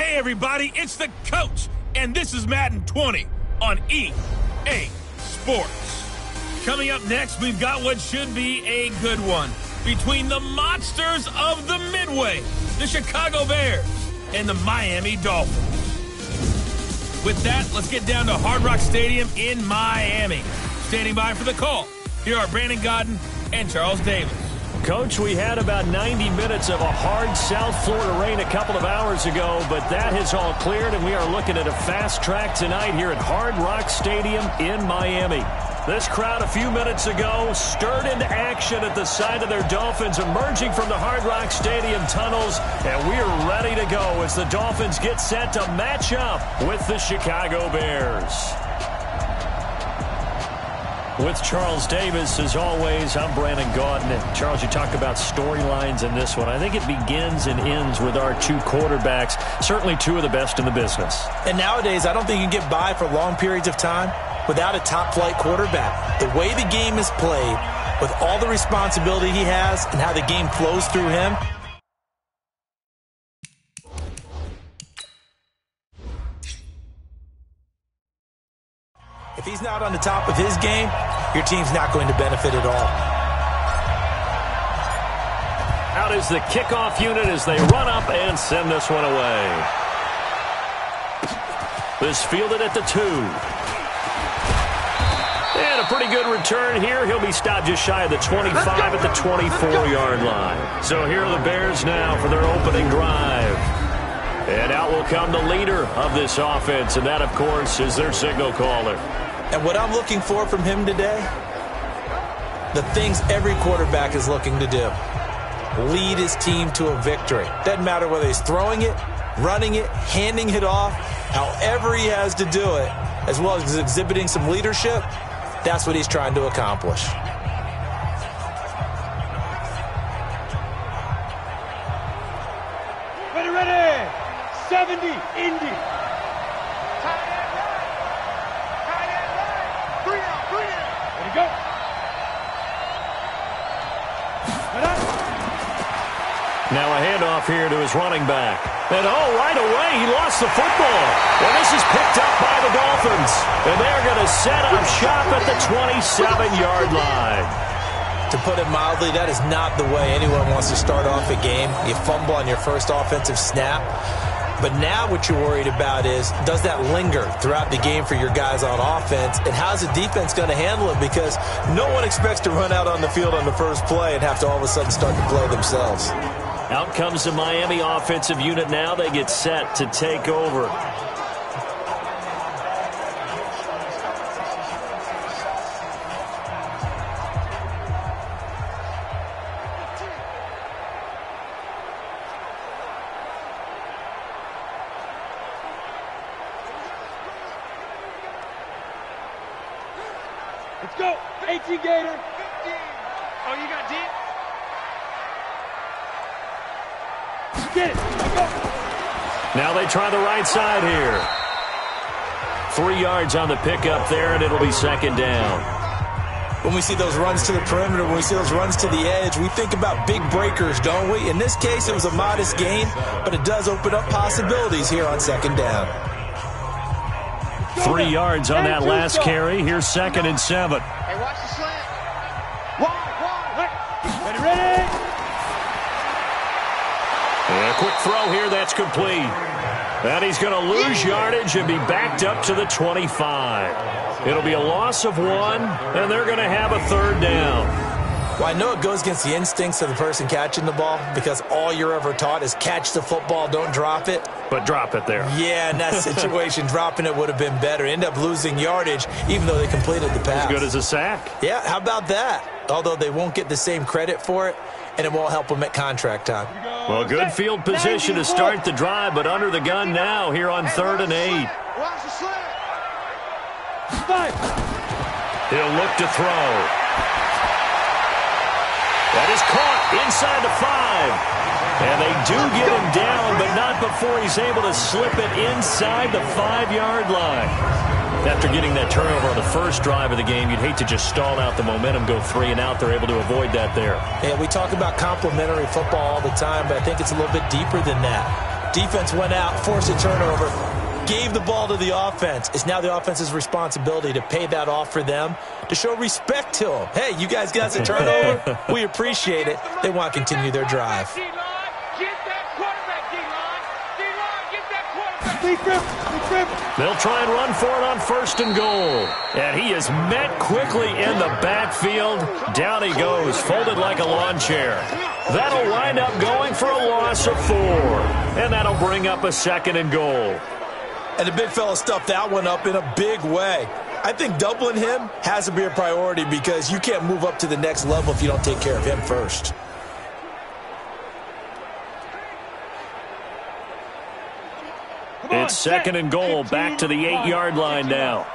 Hey everybody, it's the coach, and this is Madden 20 on EA Sports. Coming up next, we've got what should be a good one between the monsters of the Midway, the Chicago Bears, and the Miami Dolphins. With that, let's get down to Hard Rock Stadium in Miami. Standing by for the call, here are Brandon Gaudin and Charles Davis. Coach, we had about 90 minutes of a hard South Florida rain a couple of hours ago, but that has all cleared, and we are looking at a fast track tonight here at Hard Rock Stadium in Miami. This crowd a few minutes ago stirred into action at the side of their Dolphins, emerging from the Hard Rock Stadium tunnels, and we are ready to go as the Dolphins get set to match up with the Chicago Bears. With Charles Davis, as always, I'm Brandon Gaudin. And Charles, you talk about storylines in this one. I think it begins and ends with our two quarterbacks, certainly two of the best in the business. And nowadays, I don't think you can get by for long periods of time without a top-flight quarterback. The way the game is played, with all the responsibility he has and how the game flows through him, if he's not on the top of his game, your team's not going to benefit at all. Out is the kickoff unit as they run up and send this one away. This fielded at the 2. And a pretty good return here. He'll be stopped just shy of the 25 at the 24-yard line. So here are the Bears now for their opening drive. And out will come the leader of this offense, and that, of course, is their signal caller. And what I'm looking for from him today, the things every quarterback is looking to do. Lead his team to a victory. Doesn't matter whether he's throwing it, running it, handing it off, however he has to do it, as well as exhibiting some leadership, that's what he's trying to accomplish. Ready, 70, Indy. Go. Now a handoff here to his running back. And right away he lost the football. Well, this is picked up by the Dolphins. And they're going to set up shop at the 27-yard line. To put it mildly, that is not the way anyone wants to start off a game. You fumble on your first offensive snap. But now what you're worried about is, does that linger throughout the game for your guys on offense? And how's the defense going to handle it? Because no one expects to run out on the field on the first play and have to all of a sudden start to play themselves. Out comes the Miami offensive unit now. They get set to take over. Let's go. 18 Gator. 15. Oh, you got deep? Get it. Let's go. Now they try the right side here. 3 yards on the pickup there, and it'll be second down. When we see those runs to the perimeter, when we see those runs to the edge, we think about big breakers, don't we? In this case, it was a modest gain, but it does open up possibilities here on second down. 3 yards on that last carry. Here's 2nd and 7. Hey, watch the slant. Wide. Ready. And a quick throw here. That's complete. And he's going to lose yardage and be backed up to the 25. It'll be a loss of 1, and they're going to have a third down. Well, I know it goes against the instincts of the person catching the ball because all you're ever taught is catch the football, don't drop it. But drop it there. Yeah, in that situation, dropping it would have been better. End up losing yardage, even though they completed the pass. As good as a sack. Yeah, how about that? Although they won't get the same credit for it, and it won't help them at contract time. Well, good field position to start the drive, but under the gun now here on 3rd and 8. Watch the slant. He'll look to throw. That is caught inside the 5. And they do get him down, but not before he's able to slip it inside the 5-yard line. After getting that turnover on the first drive of the game, you'd hate to just stall out the momentum, go 3 and out. They're able to avoid that there. Yeah, we talk about complementary football all the time, but I think it's a little bit deeper than that. Defense went out, forced a turnover, gave the ball to the offense. It's now the offense's responsibility to pay that off for them, to show respect to them. Hey, you guys got a turnover? We appreciate it. They want to continue their drive. They'll try and run for it on 1st and goal. And he is met quickly in the backfield. Down he goes, folded like a lawn chair. That'll wind up going for a loss of 4. And that'll bring up a 2nd and goal. And the big fella stuffed that one up in a big way. I think doubling him has to be a priority because you can't move up to the next level if you don't take care of him first. It's 2nd and goal, back to the 8-yard line now.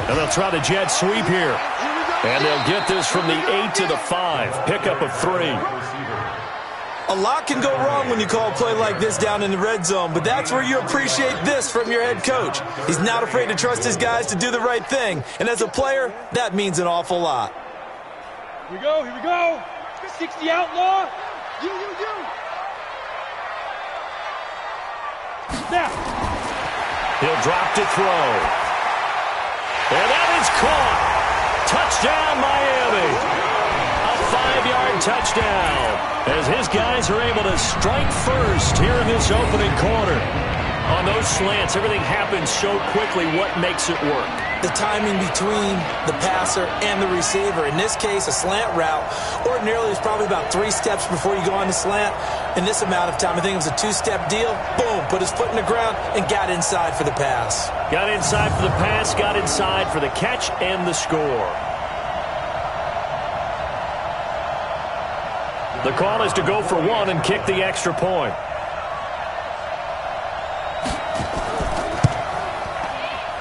And they'll try the jet sweep here. And they'll get this from the 8 to the 5. Pickup of 3. A lot can go wrong when you call a play like this down in the red zone, but that's where you appreciate this from your head coach. He's not afraid to trust his guys to do the right thing. And as a player, that means an awful lot. Here we go, here we go. 60 outlaw. You. Now. He'll drop to throw. And that is caught. Touchdown, Miami. A 5-yard touchdown as his guys are able to strike first here in this opening quarter. On those slants, everything happens so quickly. What makes it work? The timing between the passer and the receiver. In this case, a slant route ordinarily is probably about 3 steps before you go on the slant. In this amount of time, I think it was a 2-step deal. Boom, put his foot in the ground and got inside for the pass. Got inside for the pass, got inside for the catch and the score. The call is to go for 1 and kick the extra point.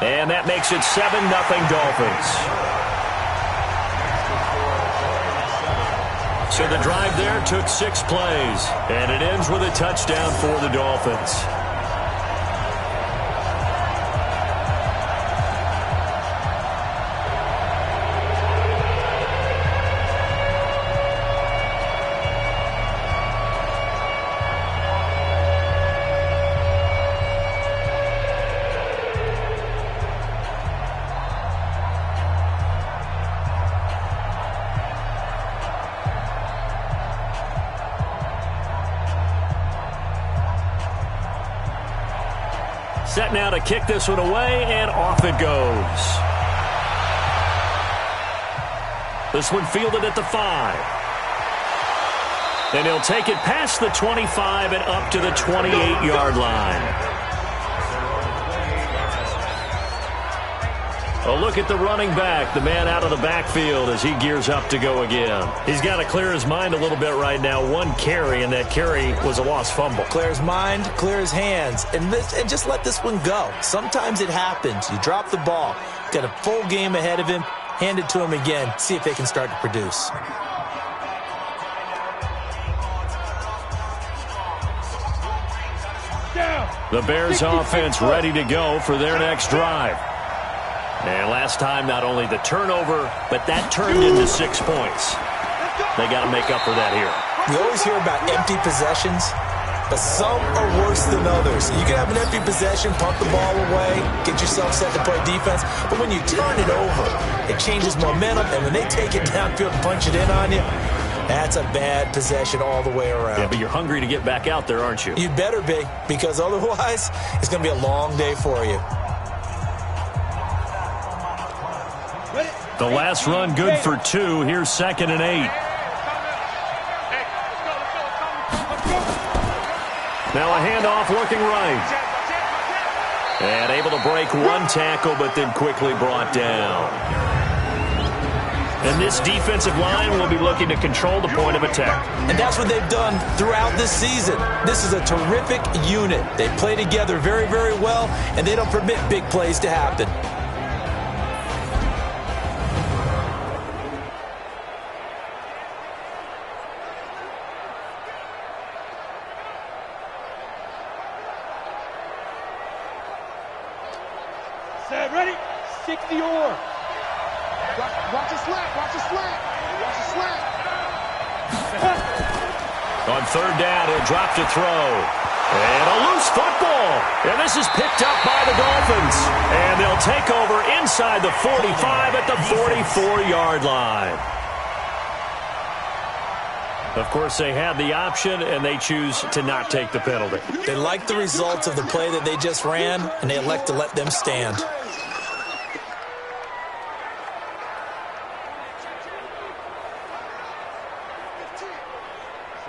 And that makes it 7-0 Dolphins. So the drive there took 6 plays, and it ends with a touchdown for the Dolphins. Set now to kick this one away, and off it goes. This one fielded at the 5. And he'll take it past the 25 and up to the 28-yard line. A look at the running back, the man out of the backfield as he gears up to go again. He's got to clear his mind a little bit right now. 1 carry, and that carry was a lost fumble. Clear his mind, clear his hands, and just let this one go. Sometimes it happens. You drop the ball. Got a full game ahead of him. Hand it to him again. See if they can start to produce. The Bears offense ready to go for their next drive. And last time, not only the turnover, but that turned into 6 points. They got to make up for that here. We always hear about empty possessions, but some are worse than others. You can have an empty possession, pump the ball away, get yourself set to play defense, but when you turn it over, it changes momentum, and when they take it downfield and punch it in on you, that's a bad possession all the way around. Yeah, but you're hungry to get back out there, aren't you? You'd better be, because otherwise, it's going to be a long day for you. The last run good for 2. Here's 2nd and 8. Now a handoff looking right. And able to break 1 tackle, but then quickly brought down. And this defensive line will be looking to control the point of attack. And that's what they've done throughout this season. This is a terrific unit. They play together very, very well, and they don't permit big plays to happen. Ready? 60 or. Watch a slant. Watch a slant. Watch a slant. On third down, he'll drop to throw. And a loose football. And this is picked up by the Dolphins. And they'll take over inside the 45 at the 44-yard line. Of course, they had the option, and they choose to not take the penalty. They like the results of the play that they just ran, and they elect to let them stand.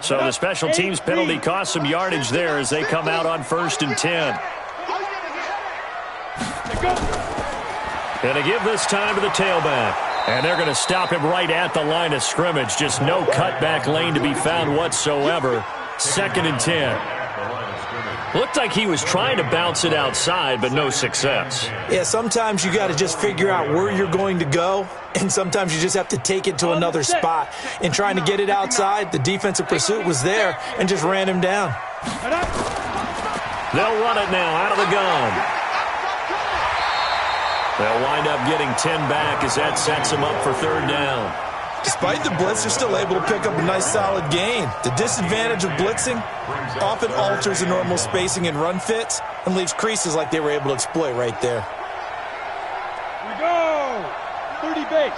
So the special teams penalty cost some yardage there as they come out on 1st and 10. And to give this time to the tailback. And they're going to stop him right at the line of scrimmage. Just no cutback lane to be found whatsoever. 2nd and 10. Looked like he was trying to bounce it outside, but no success. Yeah, sometimes you got to just figure out where you're going to go, and sometimes you just have to take it to another spot. In trying to get it outside, the defensive pursuit was there and just ran him down. They'll run it now out of the gun. They'll wind up getting 10 back as that sets them up for 3rd down. Despite the blitz, they're still able to pick up a nice solid gain. The disadvantage of blitzing often alters the normal spacing and run fits and leaves creases like they were able to exploit right there. Here we go. 30 base.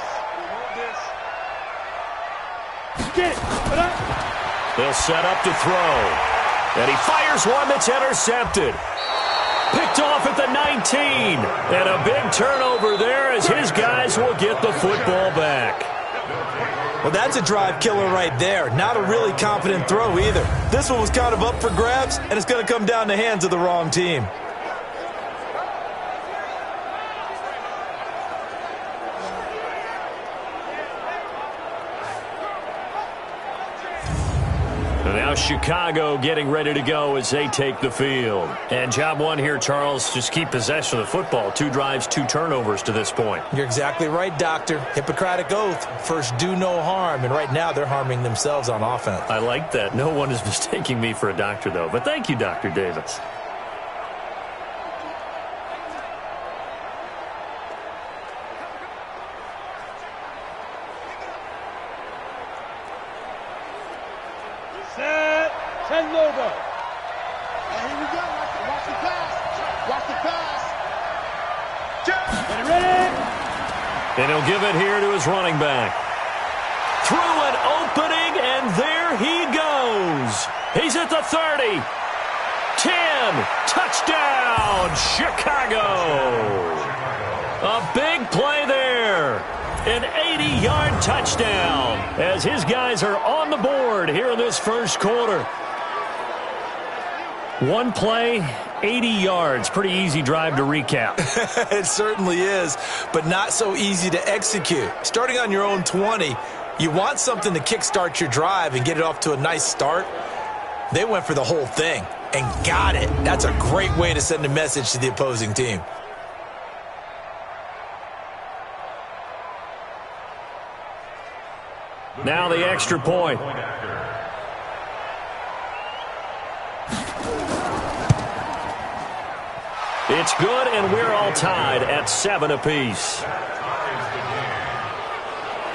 Get it. They'll set up to throw. And he fires one that's intercepted. Picked off at the 19. And a big turnover there as his guys will get the football back. Well, that's a drive killer right there. Not a really confident throw either. This one was kind of up for grabs, and it's going to come down the hands of the wrong team. Now Chicago getting ready to go as they take the field. And job one here, Charles, just keep possession of the football. 2 drives, 2 turnovers to this point. You're exactly right, Doctor. Hippocratic oath. First, do no harm. And right now, they're harming themselves on offense. I like that. No one is mistaking me for a doctor, though. But thank you, Dr. Davis. Set. 10 logo. And here we go. Watch the pass. Watch the pass. Get it ready. And he'll give it here to his running back. Through an opening, and there he goes. He's at the 30. 10. Touchdown, Chicago. A big play there. An 80-yard touchdown as his guys are on the board here in this first quarter. One play, 80 yards. Pretty easy drive to recap. It certainly is, but not so easy to execute. Starting on your own 20, you want something to kickstart your drive and get it off to a nice start. They went for the whole thing and got it. That's a great way to send a message to the opposing team. Now the extra point. It's good, and we're all tied at 7 apiece.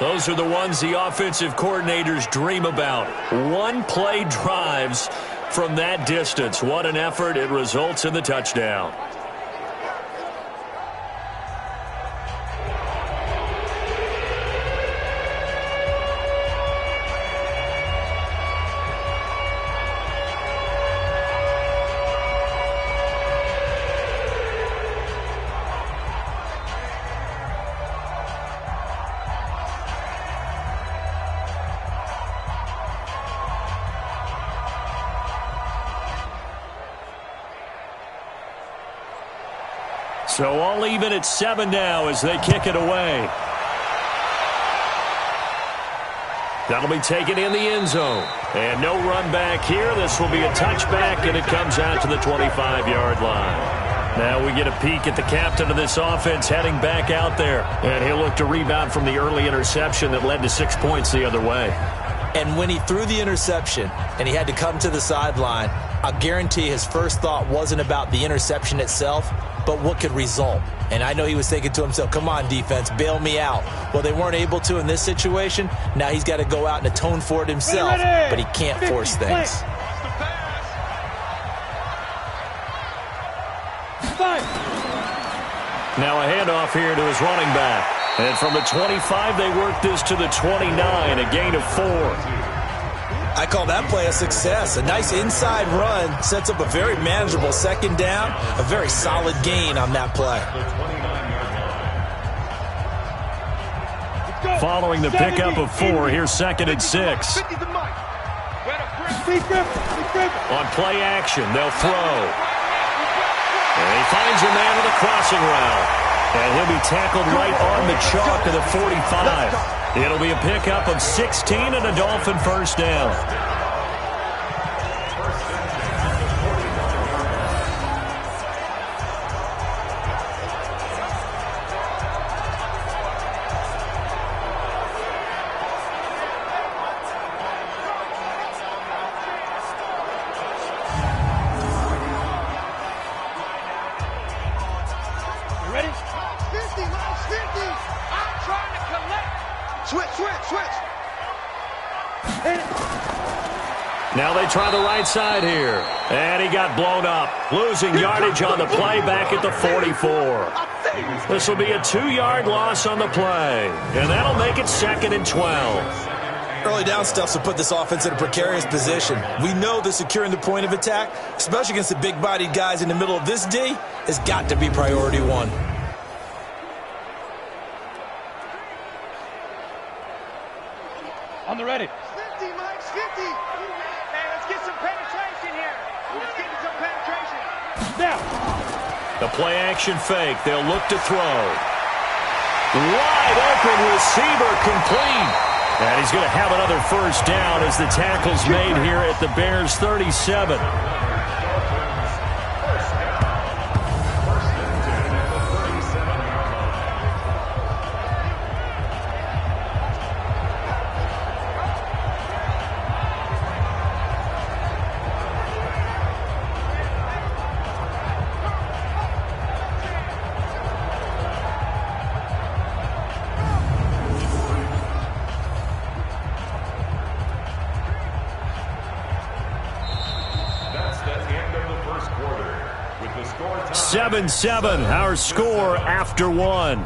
Those are the ones the offensive coordinators dream about. One-play drives from that distance. What an effort. It results in the touchdown. So all even at 7 now as they kick it away. That'll be taken in the end zone. And no run back here. This will be a touchback, and it comes out to the 25-yard line. Now we get a peek at the captain of this offense heading back out there. And he'll look to rebound from the early interception that led to 6 points the other way. And when he threw the interception and he had to come to the sideline, I guarantee his first thought wasn't about the interception itself, but what could result. And I know he was thinking to himself, come on, defense, bail me out. Well, they weren't able to in this situation. Now he's got to go out and atone for it himself, but he can't force things. Now a handoff here to his running back. And from the 25, they work this to the 29, a gain of 4. I call that play a success. A nice inside run sets up a very manageable second down, a very solid gain on that play. Following the pickup of 4, here's 2nd and 6. On play action, they'll throw. And he finds a man with a crossing route. And he'll be tackled right on the chalk of the 45. It'll be a pickup of 16 and a Dolphin first down. Now they try the right side here. And he got blown up. Losing yardage on the play back at the 44. This will be a 2-yard loss on the play. And that'll make it 2nd and 12. Early down stuff will put this offense in a precarious position. We know that securing the point of attack, especially against the big-bodied guys in the middle of this D, has got to be priority 1. On the ready. 50, Mike, 50. Man, let's get some penetration here. Let's get some penetration. Now. The play action fake. They'll look to throw. Wide open receiver complete. And he's going to have another first down as the tackle's made here at the Bears' 37. That's the end of the first quarter. With the score 7-7, our score after 1.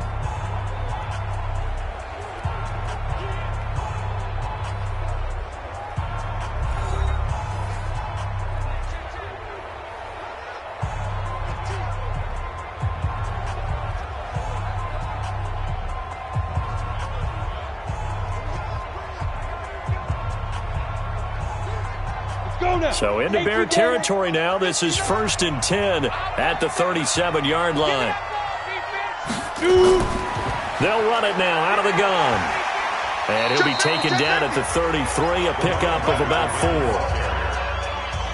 So into Bear territory now. This is 1st and 10 at the 37-yard line. They'll run it now out of the gun. And he'll be taken down at the 33, a pickup of about 4.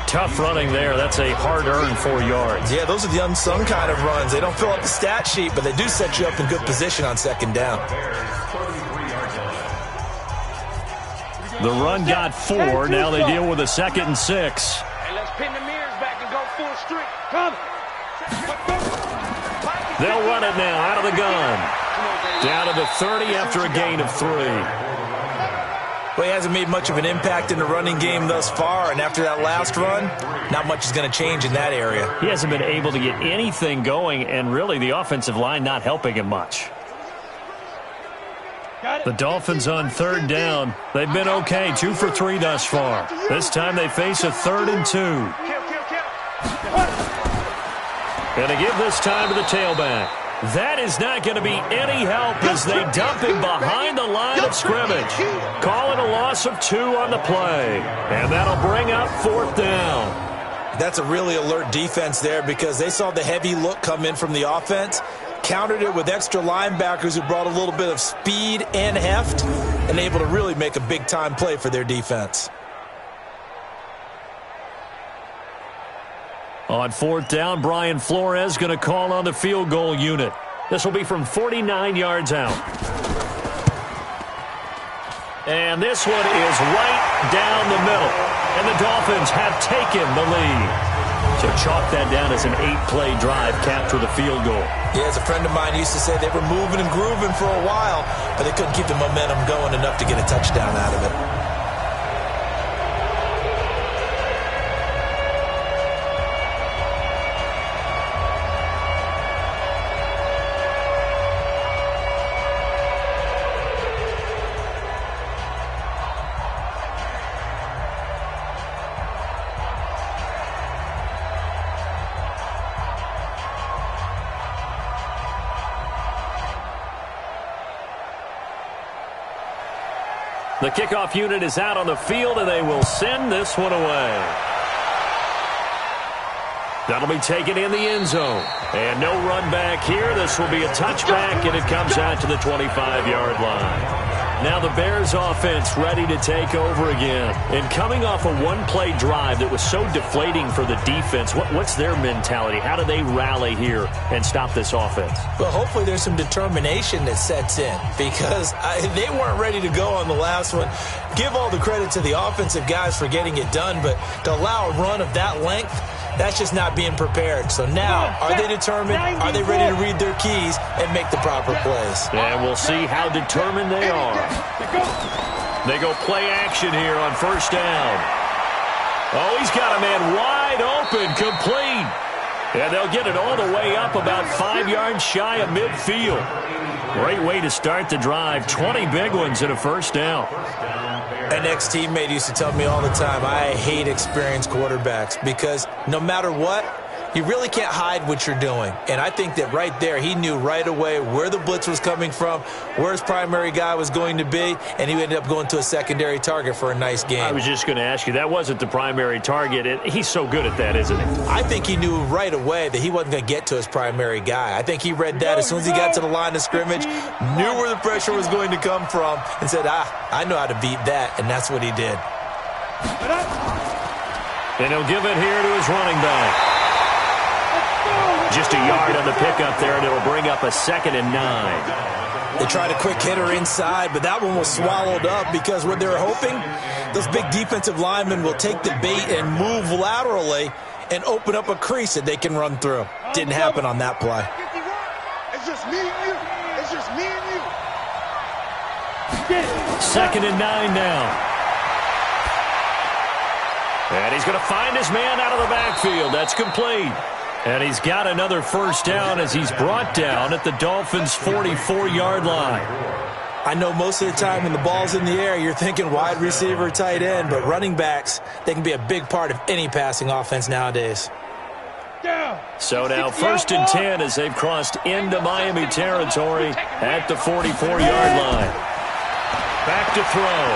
Tough running there. That's a hard-earned 4 yards. Yeah, those are the unsung kind of runs. They don't fill up the stat sheet, but they do set you up in good position on second down. The run got 4. Now they deal with a 2nd and 6. And let's pin the mirrors back and go full streak. Come. They'll run it now out of the gun. Down to the 30 after a gain of 3. Well, he hasn't made much of an impact in the running game thus far, and after that last run, not much is going to change in that area. He hasn't been able to get anything going, and really the offensive line not helping him much. The Dolphins on 3rd down. They've been okay, 2 for 3 thus far. This time they face a 3rd and 2. And they give this time to the tailback. That is not going to be any help as they dump him behind the line of scrimmage. Call it a loss of 2 on the play. And that'll bring up 4th down. That's a really alert defense there because they saw the heavy look come in from the offense, countered it with extra linebackers who brought a little bit of speed and heft, and able to really make a big-time play for their defense. On 4th down, Brian Flores going to call on the field goal unit. This will be from 49 yards out. And this one is right down the middle. And the Dolphins have taken the lead. So chalk that down as an 8-play drive capped with a field goal. Yeah, as a friend of mine used to say, they were moving and grooving for a while, but they couldn't keep the momentum going enough to get a touchdown out of it. The kickoff unit is out on the field, and they will send this one away. That'll be taken in the end zone. And no run back here. This will be a touchback, and it comes out to the 25-yard line. Now the Bears offense ready to take over again. And coming off a one-play drive that was so deflating for the defense, what's their mentality? How do they rally here and stop this offense? Well, hopefully there's some determination that sets in because they weren't ready to go on the last one. Give all the credit to the offensive guys for getting it done, but to allow a run of that length, that's just not being prepared. So now, are they determined? Are they ready to read their keys and make the proper plays? And we'll see how determined they are. They go play action here on first down. Oh, he's got a man wide open, complete. And they'll get it all the way up about 5 yards shy of midfield. Great way to start the drive. 20 big ones and a first down. An ex-teammate used to tell me all the time, I hate experienced quarterbacks because no matter what, you really can't hide what you're doing. And I think that right there, he knew right away where the blitz was coming from, where his primary guy was going to be, and he ended up going to a secondary target for a nice game. I was just going to ask you, that wasn't the primary target. He's so good at that, isn't he? I think he knew right away that he wasn't going to get to his primary guy. I think he read that as soon as he got to the line of scrimmage, knew where the pressure was going to come from, and said, I know how to beat that, and that's what he did. And he'll give it here to his running back. Just a yard on the pickup there, and it'll bring up a 2nd and 9. They tried a quick hitter inside, but that one was swallowed up because what they're hoping, those big defensive linemen will take the bait and move laterally and open up a crease that they can run through. Didn't happen on that play. It's just me and you. It's just me and you. 2nd and 9 now. And he's going to find his man out of the backfield. That's complete. And he's got another first down as he's brought down at the Dolphins' 44-yard line. I know most of the time when the ball's in the air, you're thinking wide receiver, tight end, but running backs, they can be a big part of any passing offense nowadays. So now 1st and 10 as they've crossed into Miami territory at the 44-yard line. Back to throw.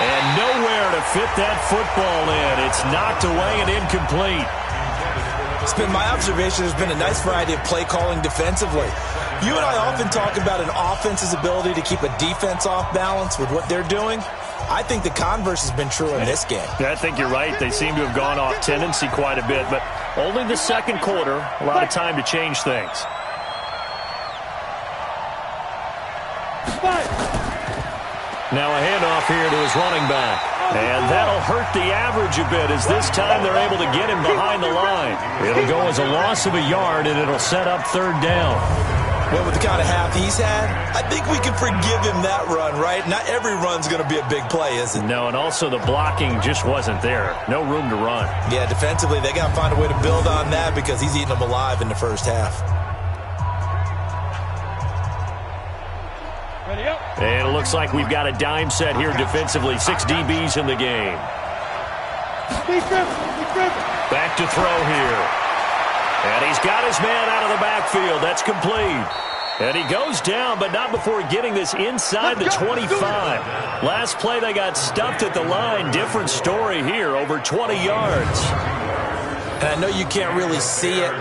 And nowhere to fit that football in. It's knocked away and incomplete. It's been my observation there's been a nice variety of play calling defensively. You and I often talk about an offense's ability to keep a defense off balance with what they're doing. I think the converse has been true in this game. I think you're right. They seem to have gone off tendency quite a bit, but only the second quarter, a lot of time to change things. Now a handoff here to his running back. And that'll hurt the average a bit as this time they're able to get him behind the line. It'll go as a loss of a yard, and it'll set up 3rd down. Well, with the kind of half he's had, I think we can forgive him that run, right? Not every run's going to be a big play, is it? No, and also the blocking just wasn't there. No room to run. Yeah, defensively, they got to find a way to build on that because he's eating them alive in the first half. And it looks like we've got a dime set here defensively. 6 DBs in the game. Back to throw here. And he's got his man out of the backfield. That's complete. And he goes down, but not before getting this inside the 25. Last play, they got stuffed at the line. Different story here, over 20 yards. And I know you can't really see it,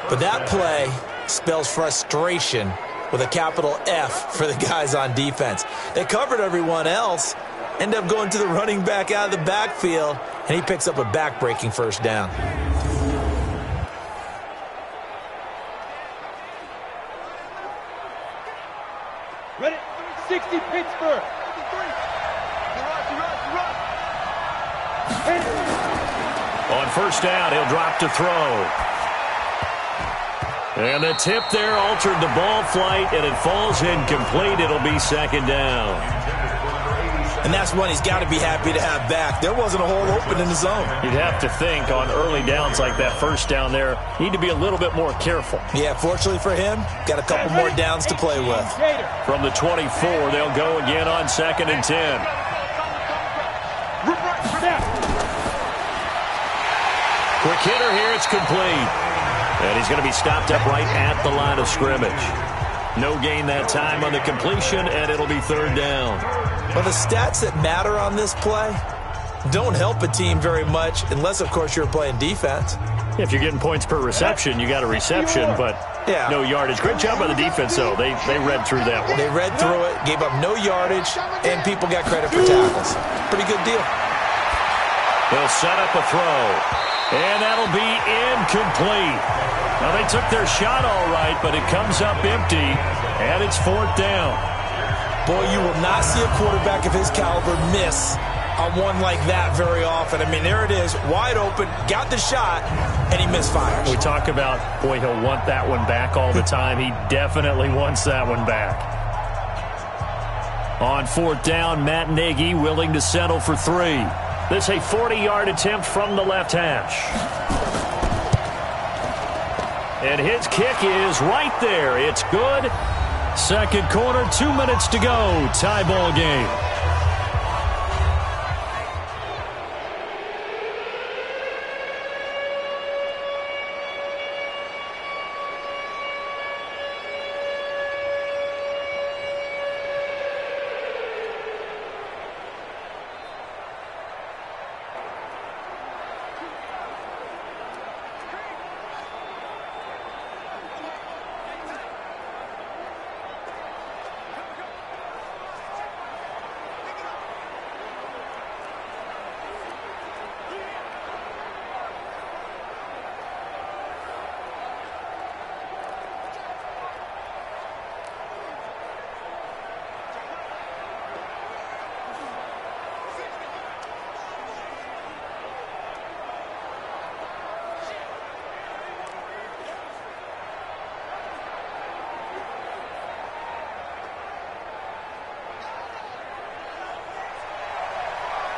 but that play spells frustration with a capital F for the guys on defense. They covered everyone else, end up going to the running back out of the backfield, and he picks up a back-breaking first down. Ready? 60 Pittsburgh. On first down, he'll drop to throw. And the tip there altered the ball flight, and it falls incomplete. It'll be second down. And that's one he's got to be happy to have back. There wasn't a hole open in the zone. You'd have to think on early downs like that first down there, need to be a little bit more careful. Yeah, fortunately for him, got a couple more downs to play with. From the 24, they'll go again on 2nd and 10. Quick hitter here, it's complete. And he's going to be stopped up right at the line of scrimmage. No gain that time on the completion, and it'll be third down. Well, the stats that matter on this play don't help a team very much unless, of course, you're playing defense. If you're getting points per reception, you got a reception, but no yardage. Great job by the defense, though. They read through that one. They read through it, gave up no yardage, and people got credit for tackles. Pretty good deal. They'll set up a throw, and that'll be incomplete. Now, they took their shot all right, but it comes up empty, and it's fourth down. Boy, you will not see a quarterback of his caliber miss on one like that very often. I mean, there it is, wide open, got the shot, and he misfires. We talk about, boy, he'll want that one back all the time. He definitely wants that one back. On fourth down, Matt Nagy willing to settle for 3. This a 40-yard attempt from the left hash. And his kick is right there. It's good. Second quarter, 2 minutes to go. Tie ball game.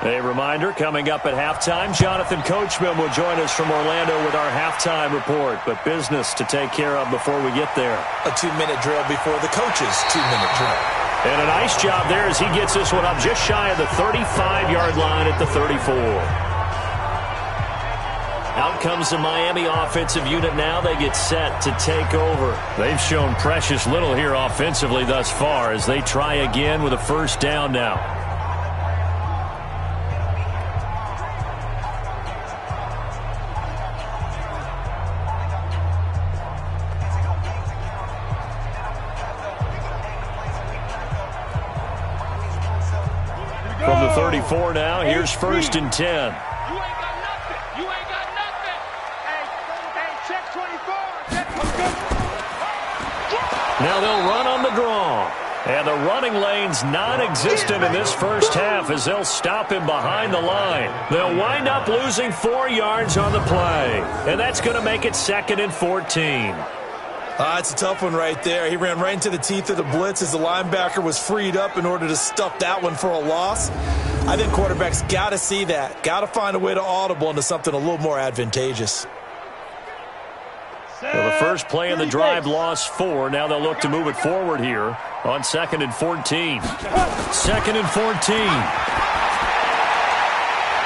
A reminder, coming up at halftime, Jonathan Coachman will join us from Orlando with our halftime report. But business to take care of before we get there. A 2-minute drill before the coach's 2-minute drill. And a nice job there as he gets this one up just shy of the 35-yard line at the 34. Out comes the Miami offensive unit now. They get set to take over. They've shown precious little here offensively thus far as they try again with a first down now. From the 34 now, here's first and 10. You ain't got nothing. You ain't got nothing. Hey, check 24. Now they'll run on the draw. And the running lane's non-existent in this first half as they'll stop him behind the line. They'll wind up losing 4 yards on the play. And that's going to make it 2nd and 14. It's a tough one right there. He ran right into the teeth of the blitz as the linebacker was freed up in order to stuff that one for a loss. I think quarterbacks got to see that. Got to find a way to audible into something a little more advantageous. Well, the first play in the drive lost 4. Now they'll look to move it forward here on 2nd and 14. 2nd and 14.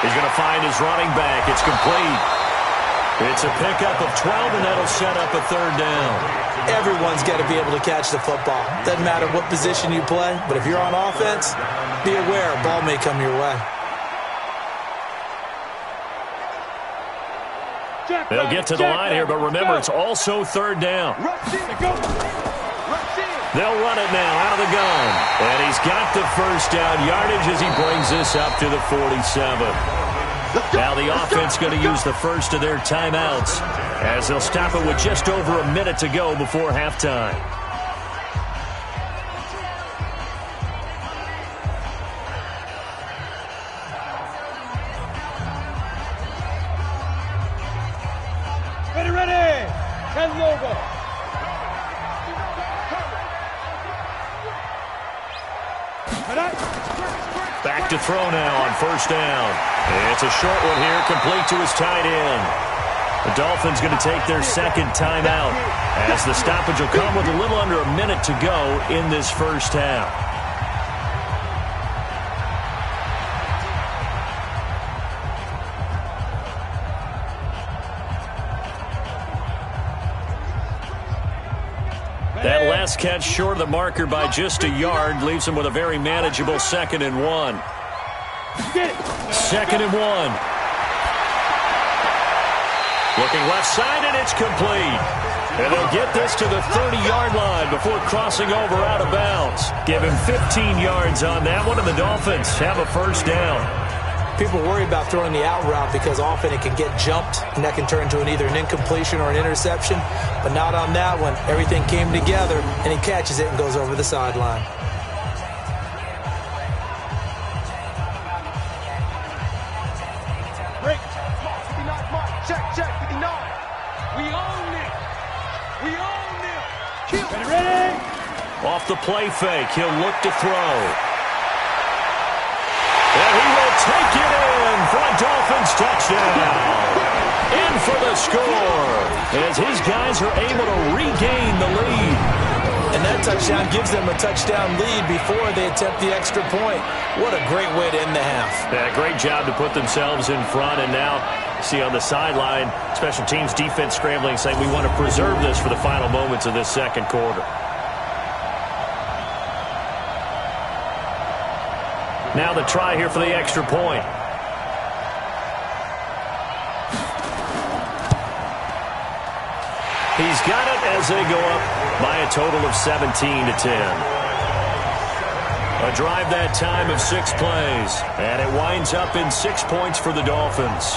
He's going to find his running back. It's complete. It's a pickup of 12, and that'll set up a third down. Everyone's got to be able to catch the football. Doesn't matter what position you play, but if you're on offense, be aware a ball may come your way. They'll get to the line here, but remember, it's also third down. They'll run it now out of the gun. And he's got the first down yardage as he brings this up to the 47. Now the offense going to use the first of their timeouts as they'll stop it with just over a minute to go before halftime. Back to throw now on first down. It's a short one here, complete to his tight end. The Dolphins going to take their second timeout as the stoppage will come with a little under a minute to go in this first half. That last catch short of the marker by just a yard leaves him with a very manageable 2nd and 1. 2nd and 1. Looking left side, and it's complete. And they'll get this to the 30-yard line before crossing over out of bounds. Give him 15 yards on that one, and the Dolphins have a first down. People worry about throwing the out route because often it can get jumped, and that can turn into either an incompletion or an interception. But not on that one. Everything came together, and he catches it and goes over the sideline. Break. 59, mark. Check, 59. We own it. We own it. Kill. Ready? Off the play fake, he'll look to throw. And he will take it in for a Dolphins touchdown. In for the score as his guys are able to regain the lead. And that touchdown gives them a touchdown lead before they attempt the extra point. What a great way to end the half. Yeah, great job to put themselves in front. And now, see on the sideline, special teams defense scrambling, saying we want to preserve this for the final moments of this second quarter. Now the try here for the extra point. He's got it as they go up by a total of 17-10. A drive that time of 6 plays, and it winds up in 6 points for the Dolphins.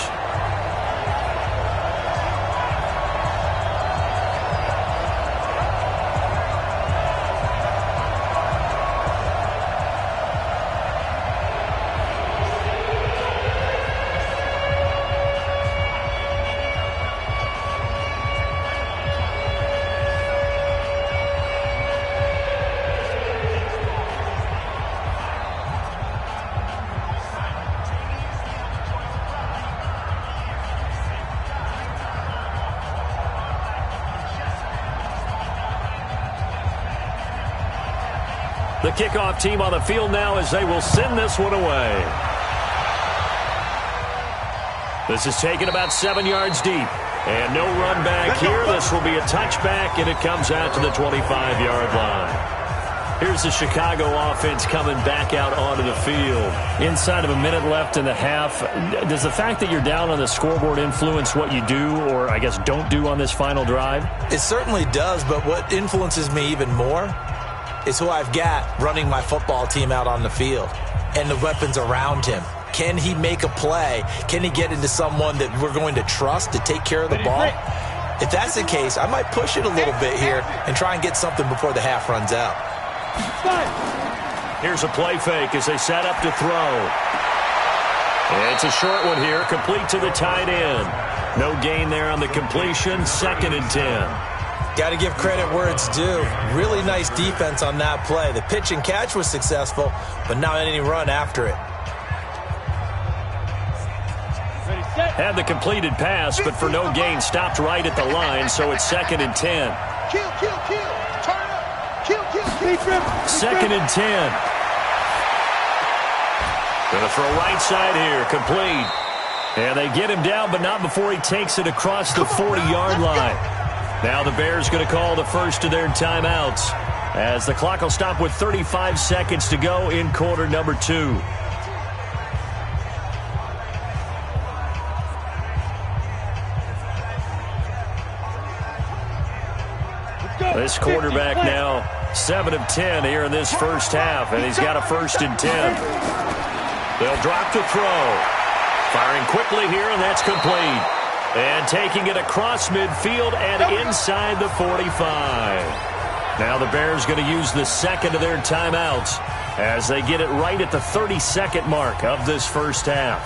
The kickoff team on the field now as they will send this one away. This is taken about 7 yards deep. And no run back here. This will be a touchback, and it comes out to the 25-yard line. Here's the Chicago offense coming back out onto the field. Inside of a minute left in the half, does the fact that you're down on the scoreboard influence what you do or, I guess, don't do on this final drive? It certainly does, but what influences me even more is who I've got running my football team out on the field and the weapons around him. Can he make a play? Can he get into someone that we're going to trust to take care of the ball? If that's the case, I might push it a little bit here and try and get something before the half runs out. Here's a play fake as they set up to throw. It's a short one here, complete to the tight end. No gain there on the completion, 2nd and 10. Got to give credit where it's due. Really nice defense on that play. The pitch and catch was successful, but not any run after it. Had the completed pass, but for no gain, stopped right at the line, so it's 2nd and 10. Kill. Turn up. Kill. 2nd and 10. Gonna throw right side here, complete. And they get him down, but not before he takes it across the 40-yard line. Now the Bears going to call the first of their timeouts as the clock will stop with 35 seconds to go in quarter number 2. This quarterback now 7 of 10 here in this first half, and he's got a 1st and 10. They'll drop to throw. Firing quickly here, and that's complete. And taking it across midfield and inside the 45. Now the Bears going to use the second of their timeouts as they get it right at the 30-second mark of this first half.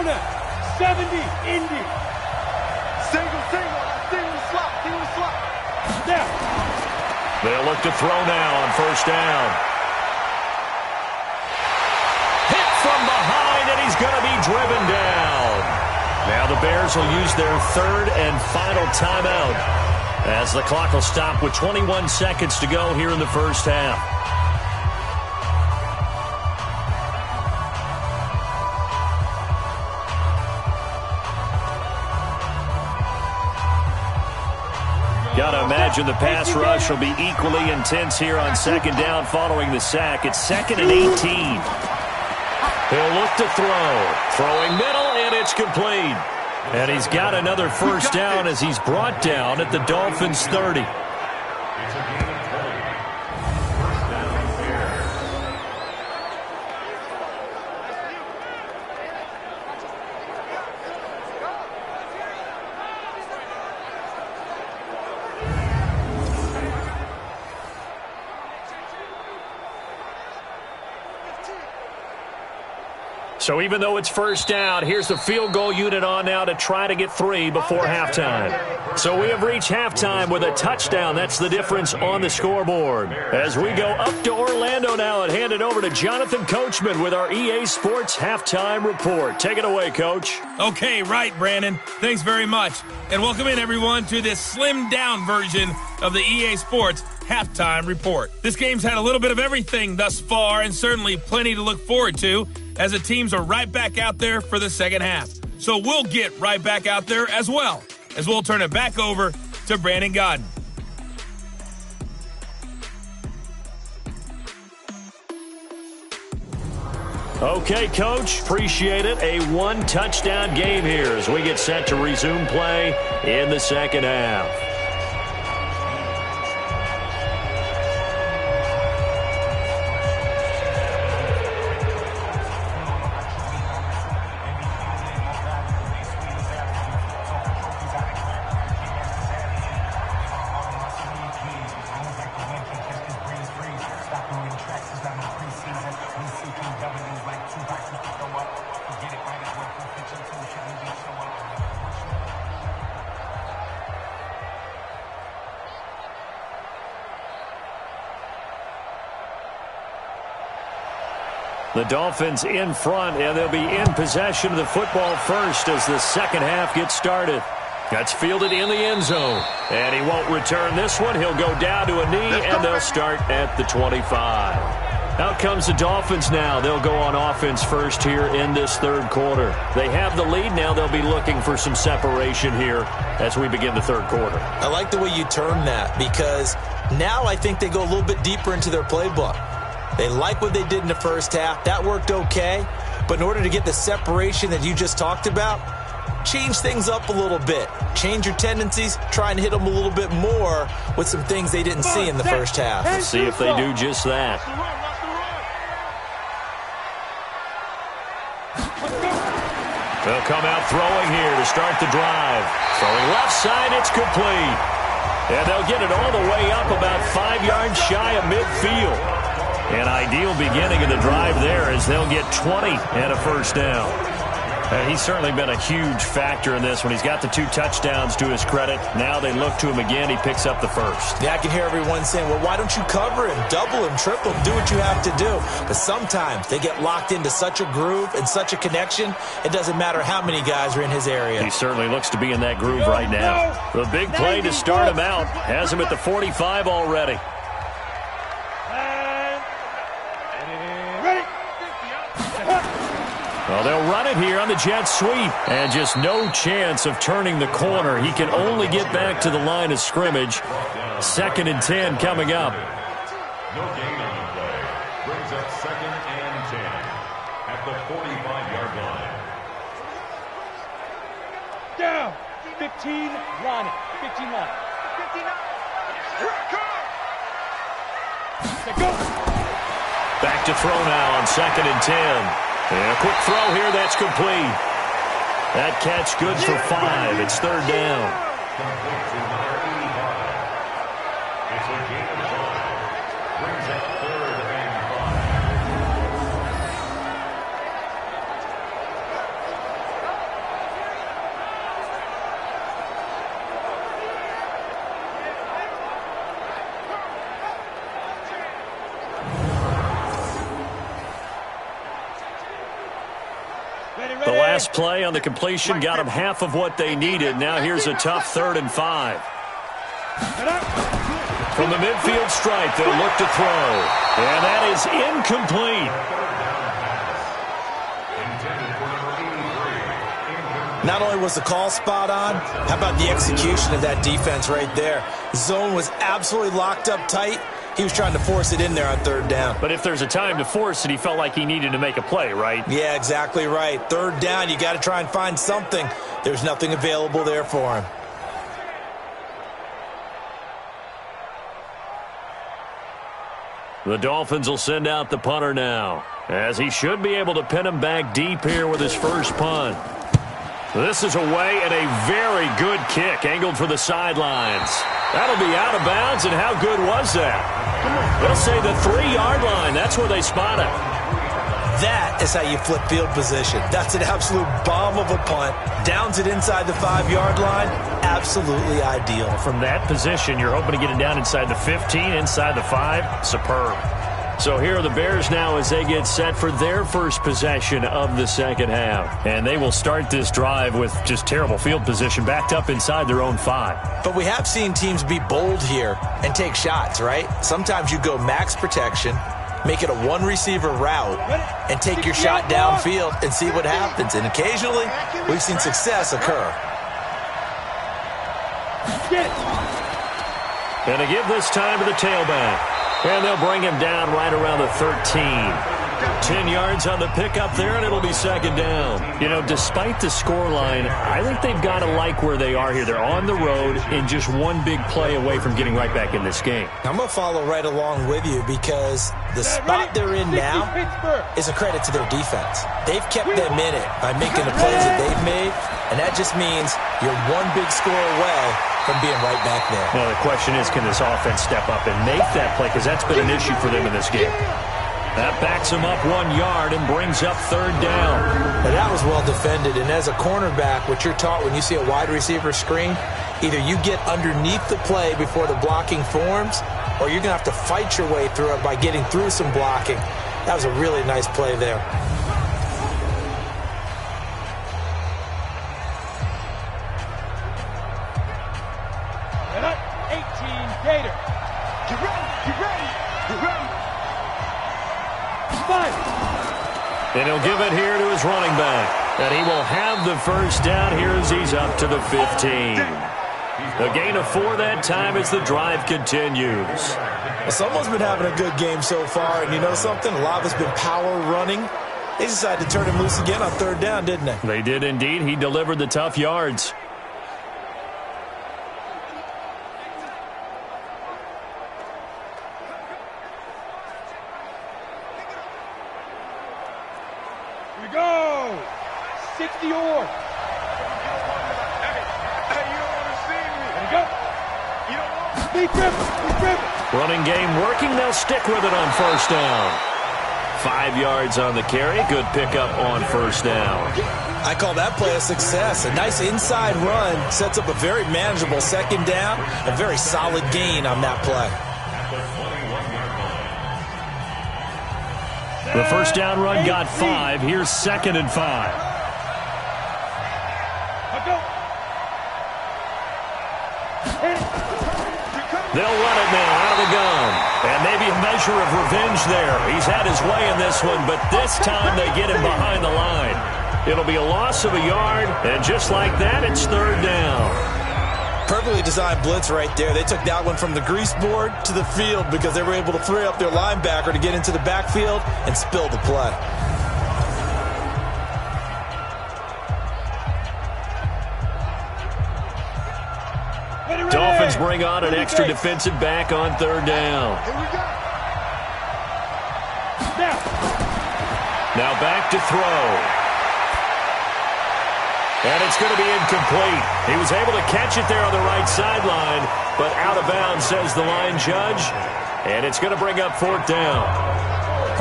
Corona, 70, Indy. Single, slot. Now. They'll look to throw now on first down. Hit from behind, and he's going to be driven down. Now the Bears will use their third and final timeout as the clock will stop with 21 seconds to go here in the first half. Got to imagine the pass rush will be equally intense here on second down following the sack. It's 2nd and 18. He'll look to throw. Throwing middle, and it's complete. And he's got another first down as he's brought down at the Dolphins' 30. So even though it's first down, here's the field goal unit on now to try to get 3 before halftime. So we have reached halftime with a touchdown. That's the difference on the scoreboard. As we go up to Orlando now and hand it over to Jonathan Coachman with our EA Sports Halftime Report. Take it away, Coach. Okay, right, Brandon. Thanks very much. And welcome in, everyone, to this slimmed-down version of the EA Sports Halftime Report. This game's had a little bit of everything thus far, and certainly plenty to look forward to, as the teams are right back out there for the second half. So we'll get right back out there as well, as we'll turn it back over to Brandon Godden. Okay, Coach, appreciate it. A one-touchdown game here as we get set to resume play in the second half. The Dolphins in front, and they'll be in possession of the football first as the second half gets started. That's fielded in the end zone. And he won't return this one. He'll go down to a knee, and they'll start at the 25. Out comes the Dolphins now. They'll go on offense first here in this third quarter. They have the lead. Now they'll be looking for some separation here as we begin the third quarter. I like the way you term that, because now I think they go a little bit deeper into their playbook. They like what they did in the first half. That worked okay. But in order to get the separation that you just talked about, change things up a little bit. Change your tendencies. Try and hit them a little bit more with some things they didn't see in the first half. Let's see if they do just that. They'll come out throwing here to start the drive. Throwing left side, it's complete. And they'll get it all the way up about 5 yards shy of midfield. An ideal beginning of the drive there as they'll get 20 and a first down. He's certainly been a huge factor in this when he's got the 2 touchdowns to his credit. Now they look to him again. He picks up the first. Yeah, I can hear everyone saying, well, why don't you cover him, double him, triple him, do what you have to do. But sometimes they get locked into such a groove and such a connection, it doesn't matter how many guys are in his area. He certainly looks to be in that groove right now. The big play to start him out has him at the 45 already. Well, they'll run it here on the jet sweep. And just no chance of turning the corner. He can only get back to the line of scrimmage. 2nd and 10 coming up. No gain on the play. Brings up 2nd and 10 at the 45-yard line. Down. 15 line. 15 line. 59. Go. Back to throw now on 2nd and 10. And a quick throw here, that's complete. That catch good for 5. It's 3rd down. Complete to number 85. It's a gain of 5. Brings up 3rd and 5. The last play on the completion got them half of what they needed. Now here's a tough 3rd and 5. From the midfield stripe, they'll look to throw. And that is incomplete. Not only was the call spot on, how about the execution of that defense right there? Zone was absolutely locked up tight. He was trying to force it in there on 3rd down. But if there's a time to force it, he felt like he needed to make a play, right? Yeah, exactly right. 3rd down, you got to try and find something. There's nothing available there for him. The Dolphins will send out the punter now, as he should be able to pin him back deep here with his first punt. This is away and a very good kick, angled for the sidelines. That'll be out of bounds, and how good was that? They'll say the 3-yard line. That's where they spot it. That is how you flip field position. That's an absolute bomb of a punt. Downs it inside the 5-yard line. Absolutely ideal. From that position, you're hoping to get it down inside the 15, inside the 5. Superb. So here are the Bears now as they get set for their first possession of the second half. And they will start this drive with just terrible field position, backed up inside their own 5. But we have seen teams be bold here and take shots, right? Sometimes you go max protection, make it a 1-receiver route, and take your shot downfield and see what happens. And occasionally, we've seen success occur. And to give this time to the tailback. And they'll bring him down right around the 13. 10 yards on the pickup there, and it'll be second down. You know, despite the scoreline, I think they've got to like where they are here. They're on the road and just one big play away from getting right back in this game. I'm going to follow right along with you because the spot they're in now is a credit to their defense. They've kept them in it by making the plays that they've made, and that just means you're one big score away from being right back there. Well, the question is, can this offense step up and make that play? Because that's been an issue for them in this game. That backs him up 1 yard and brings up 3rd down. Now that was well defended, and as a cornerback, what you're taught when you see a wide receiver screen, either you get underneath the play before the blocking forms, or you're going to have to fight your way through it by getting through some blocking. That was a really nice play there. And he'll give it here to his running back. And he will have the first down here as he's up to the 15. A gain of 4 that time as the drive continues. Well, someone's been having a good game so far, and you know something? A lot of it's been power running. They decided to turn him loose again on 3rd down, didn't they? They did indeed. He delivered the tough yards. Go! 60 or. Hey, you don't want to see me. There you go. You don't want to. Be driven. Running game working. They'll stick with it on 1st down. 5 yards on the carry. Good pickup on 1st down. I call that play a success. A nice inside run sets up a very manageable 2nd down. A very solid gain on that play. The 1st down run got 5. Here's 2nd and 5. They'll run it now out of the gun. And maybe a measure of revenge there. He's had his way in this one, but this time they get him behind the line. It'll be a loss of a yard, and just like that, it's 3rd down. Perfectly designed blitz right there. They took that one from the grease board to the field because they were able to free up their linebacker to get into the backfield and spill the play. Dolphins bring on an extra defensive back on 3rd down. Now back to throw. And it's going to be incomplete. He was able to catch it there on the right sideline, but out of bounds, says the line judge. And it's going to bring up 4th down.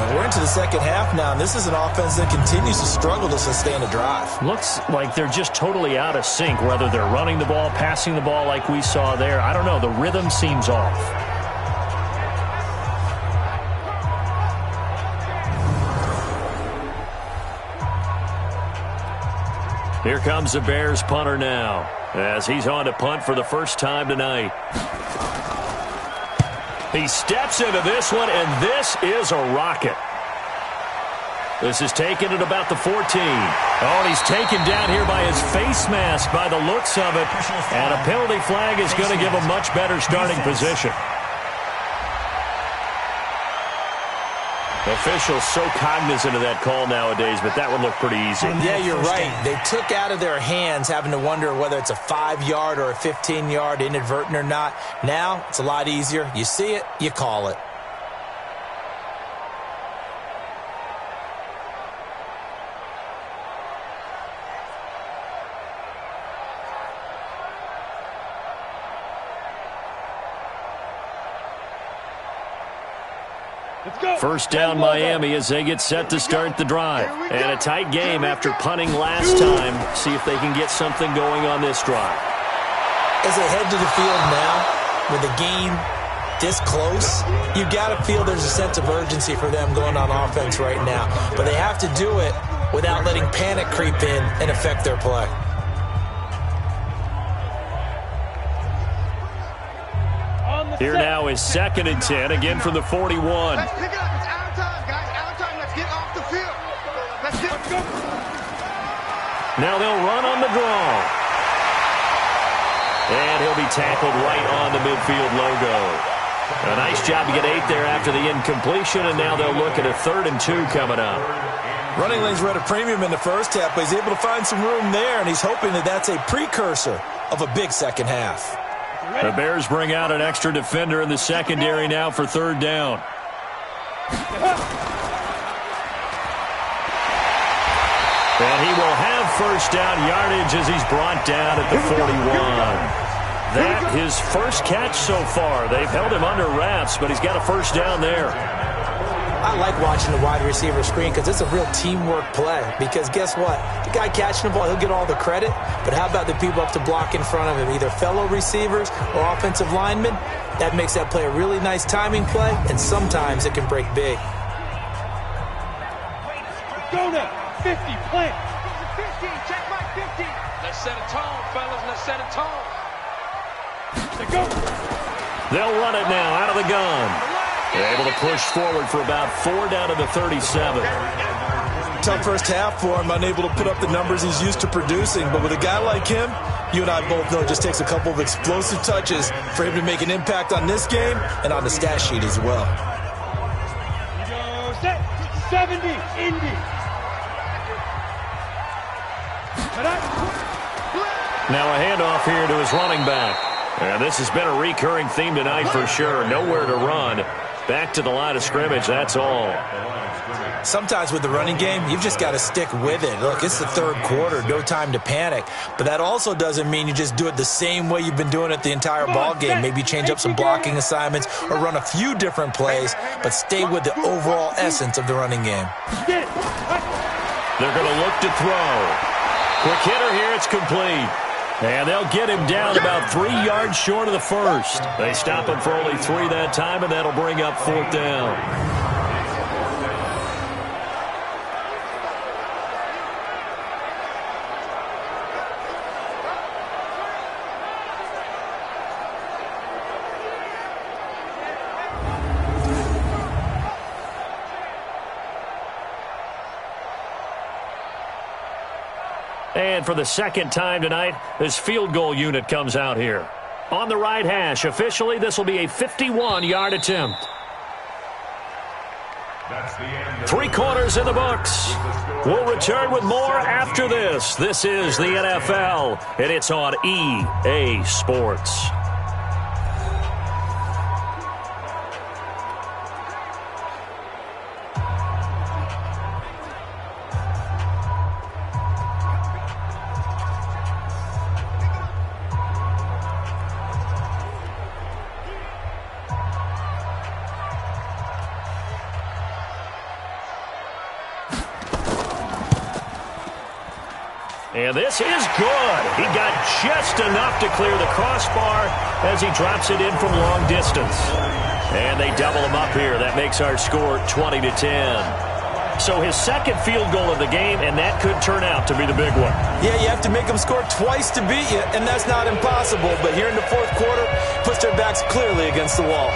And we're into the 2nd half now, and this is an offense that continues to struggle to sustain a drive. Looks like they're just totally out of sync, whether they're running the ball, passing the ball like we saw there. I don't know. The rhythm seems off. Here comes the Bears punter now, as he's on to punt for the first time tonight. He steps into this one, and this is a rocket. This is taken at about the 14. Oh, and he's taken down here by his face mask by the looks of it. And a penalty flag is going to give a much better starting position. Officials so cognizant of that call nowadays, but that would look pretty easy. Yeah, you're right. They took out of their hands having to wonder whether it's a 5-yard or a 15-yard inadvertent or not. Now, it's a lot easier. You see it, you call it. First down Miami as they get set to start the drive. And a tight game after punting last time. See if they can get something going on this drive. As they head to the field now, with the game this close, you've got to feel there's a sense of urgency for them going on offense right now. But they have to do it without letting panic creep in and affect their play. Here now is 2nd and 10, again from the 41. Let's pick it up. It's out of time, guys. Out of time. Let's get off the field. Let's go. Now they'll run on the draw. And he'll be tackled right on the midfield logo. A nice job to get 8 there after the incompletion, and now they'll look at a 3rd and 2 coming up. Running lanes were at a premium in the first half, but he's able to find some room there, and he's hoping that that's a precursor of a big second half. The Bears bring out an extra defender in the secondary now for 3rd down. And he will have first down yardage as he's brought down at the 41. That his first catch so far. They've held him under wraps, but he's got a first down there. I like watching the wide receiver screen because it's a real teamwork play. Because guess what? The guy catching the ball, he'll get all the credit. But how about the people up to block in front of him, either fellow receivers or offensive linemen? That makes that play a really nice timing play, and sometimes it can break big. Go now. 50, plant. 15, check my 50. Let's set a tone, fellas. Let's set a tone. Let's go. They'll run it now out of the gun. They're able to push forward for about 4 down to the 37. Tough first half for him, unable to put up the numbers he's used to producing. But with a guy like him, you and I both know it just takes a couple of explosive touches for him to make an impact on this game and on the stat sheet as well. Go set. 70, Indy. Now a handoff here to his running back. And this has been a recurring theme tonight for sure. Nowhere to run. Back to the line of scrimmage, that's all. Sometimes with the running game, you've just got to stick with it. Look, it's the 3rd quarter, no time to panic. But that also doesn't mean you just do it the same way you've been doing it the entire ball game. Maybe change up some blocking assignments or run a few different plays, but stay with the overall essence of the running game. They're going to look to throw. Quick hitter here, it's complete. And they'll get him down about 3 yards short of the first. They stop him for only 3 that time, and that'll bring up 4th down. And for the 2nd time tonight, this field goal unit comes out here. On the right hash, officially, this will be a 51-yard attempt. 3 quarters in the books. We'll return with more after this. This is the NFL, and it's on EA Sports. And this is good. He got just enough to clear the crossbar as he drops it in from long distance. And they double him up here. That makes our score 20-10. So his second field goal of the game, and that could turn out to be the big one. Yeah, you have to make them score twice to beat you, and that's not impossible. But here in the fourth quarter, puts their backs clearly against the wall.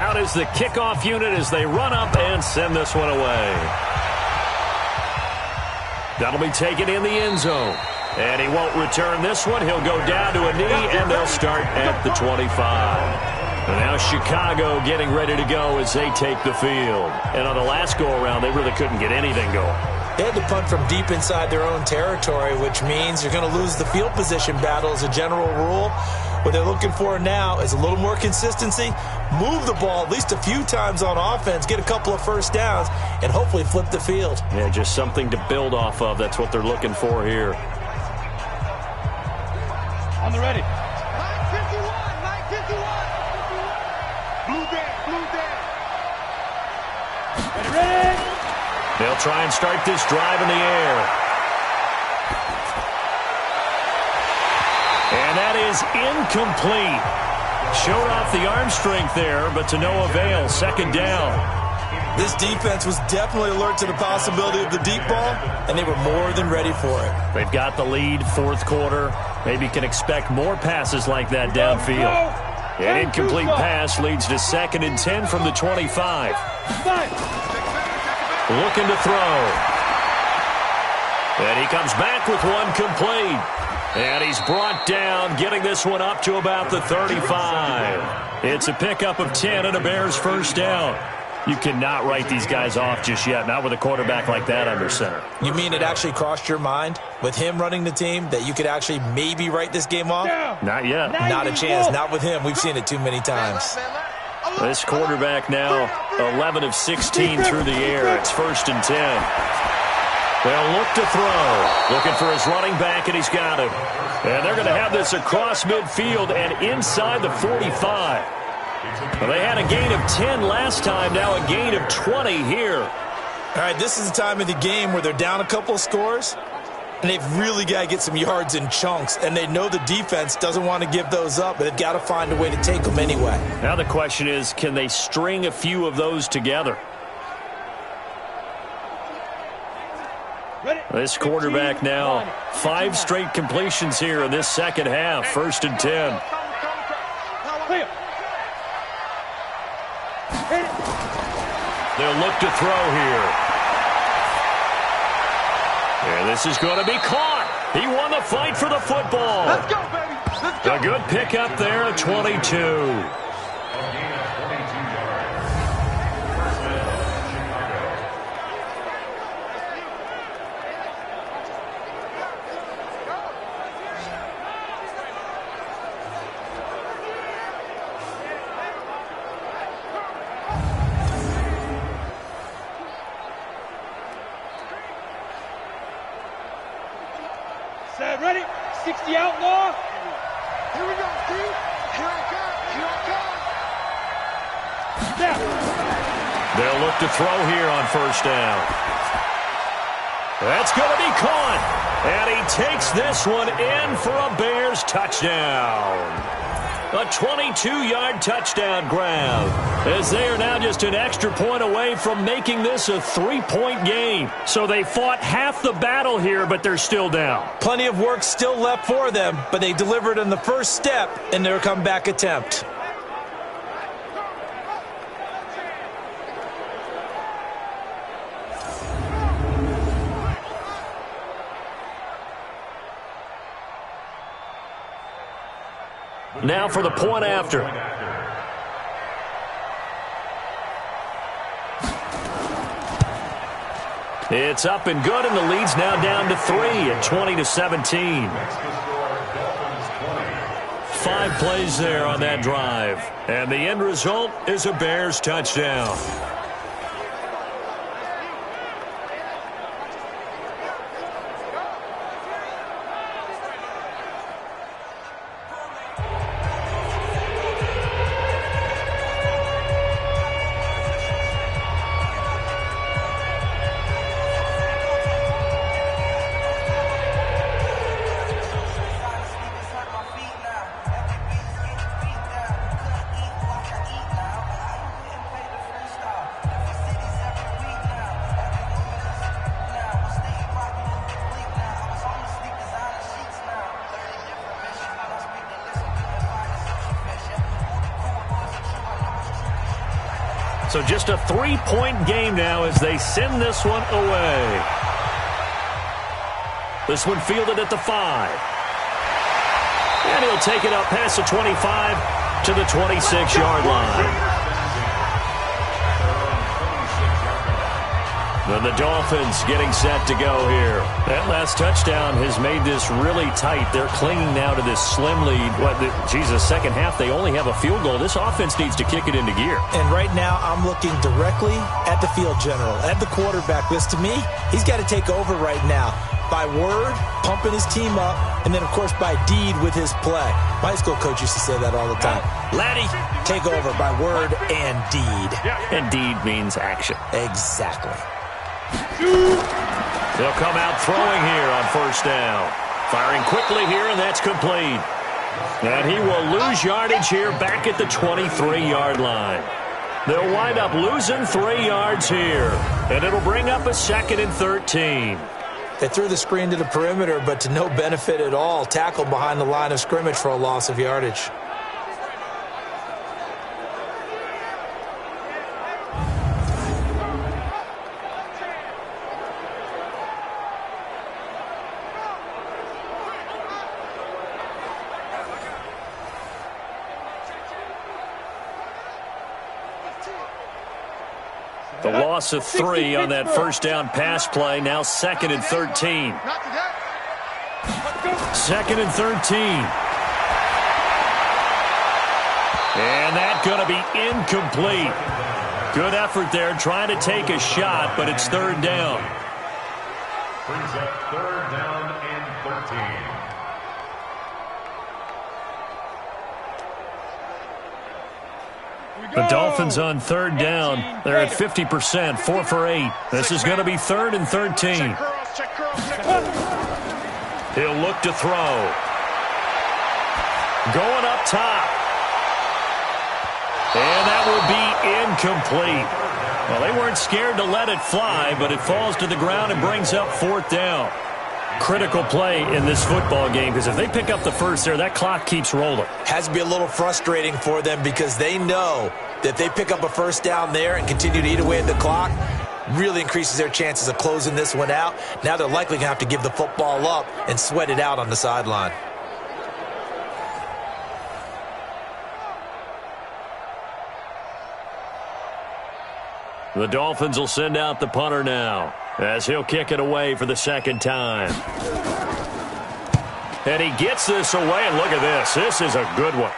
Out is the kickoff unit as they run up and send this one away. That'll be taken in the end zone. And he won't return this one. He'll go down to a knee, and they'll start at the 25. And now Chicago getting ready to go as they take the field. And on the last go-around, they really couldn't get anything going. They had to punt from deep inside their own territory, which means you're going to lose the field position battle as a general rule. What they're looking for now is a little more consistency, move the ball at least a few times on offense, get a couple of first downs, and hopefully flip the field. Yeah, just something to build off of. That's what they're looking for here. On the ready. 951, 951. Blue down. Ready. They'll try and start this drive in the air. And that is incomplete. Showed off the arm strength there, but to no avail. Second down. This defense was definitely alert to the possibility of the deep ball, and they were more than ready for it. They've got the lead, fourth quarter. Maybe can expect more passes like that downfield. An incomplete pass leads to 2nd and 10 from the 25. Looking to throw. And he comes back with one complete. And he's brought down, getting this one up to about the 35. It's a pickup of 10 and a Bears first down. You cannot write these guys off just yet, not with a quarterback like that under center. You mean it actually crossed your mind with him running the team that you could actually maybe write this game off? Not yet. Not a chance. Not with him. We've seen it too many times. This quarterback now 11 of 16 through the air. It's 1st and 10. They'll look to throw. Looking for his running back, and he's got him. And they're going to have this across midfield and inside the 45. Well, they had a gain of 10 last time, now a gain of 20 here. All right, this is the time of the game where they're down a couple of scores, and they've really got to get some yards in chunks, and they know the defense doesn't want to give those up, but they've got to find a way to take them anyway. Now the question is, can they string a few of those together? This quarterback now 5 straight completions here in this second half. 1st and 10. They'll look to throw here. And this is going to be caught. He won the fight for the football. Let's go, baby. Let's go. A good pickup there at 22. Ready? 60 outlaw. Here we go, Steve. Here I come. Here I come. Down. They'll look to throw here on 1st down. That's going to be caught. And he takes this one in for a Bears touchdown. A 22-yard touchdown grab, as they are now just an extra point away from making this a 3-point game. So they fought half the battle here, but they're still down. Plenty of work still left for them, but they delivered in the first step in their comeback attempt. Now for the point after. It's up and good, and the lead's now down to 3 at 20-17. 5 plays there on that drive. And the end result is a Bears touchdown. So just a 3-point game now as they send this one away. This one fielded at the 5. And he'll take it up past the 25 to the 26-yard line. And the Dolphins getting set to go here. That last touchdown has made this really tight. They're clinging now to this slim lead. Second half, they only have a field goal. This offense needs to kick it into gear. And right now, I'm looking directly at the field general, at the quarterback. Because to me, he's got to take over right now. By word, pumping his team up, and then, of course, by deed with his play. My high school coach used to say that all the time. Laddie, take over by word and deed. And deed means action. Exactly. They'll come out throwing here on first down. Firing quickly here, and that's complete. And he will lose yardage here back at the 23-yard line. They'll wind up losing 3 yards here. And it'll bring up a 2nd and 13. They threw the screen to the perimeter, but to no benefit at all. Tackled behind the line of scrimmage for a loss of yardage. The loss of 3 on that first down pass play. Now 2nd and 13. 2nd and 13. And that's going to be incomplete. Good effort there trying to take a shot, but it's 3rd down. Brings up 3rd down and 13. The Dolphins on 3rd down. They're at 50%, 4 for 8. This is going to be 3rd and 13. He'll look to throw. Going up top. And that will be incomplete. Well, they weren't scared to let it fly, but it falls to the ground and brings up 4th down. Critical play in this football game, because if they pick up the first there, that clock keeps rolling. Has to be a little frustrating for them because they know that if they pick up a first down there and continue to eat away at the clock, really increases their chances of closing this one out. Now they're likely going to have to give the football up and sweat it out on the sideline. The Dolphins will send out the punter now, as he'll kick it away for the 2nd time. And he gets this away, and look at this. This is a good one.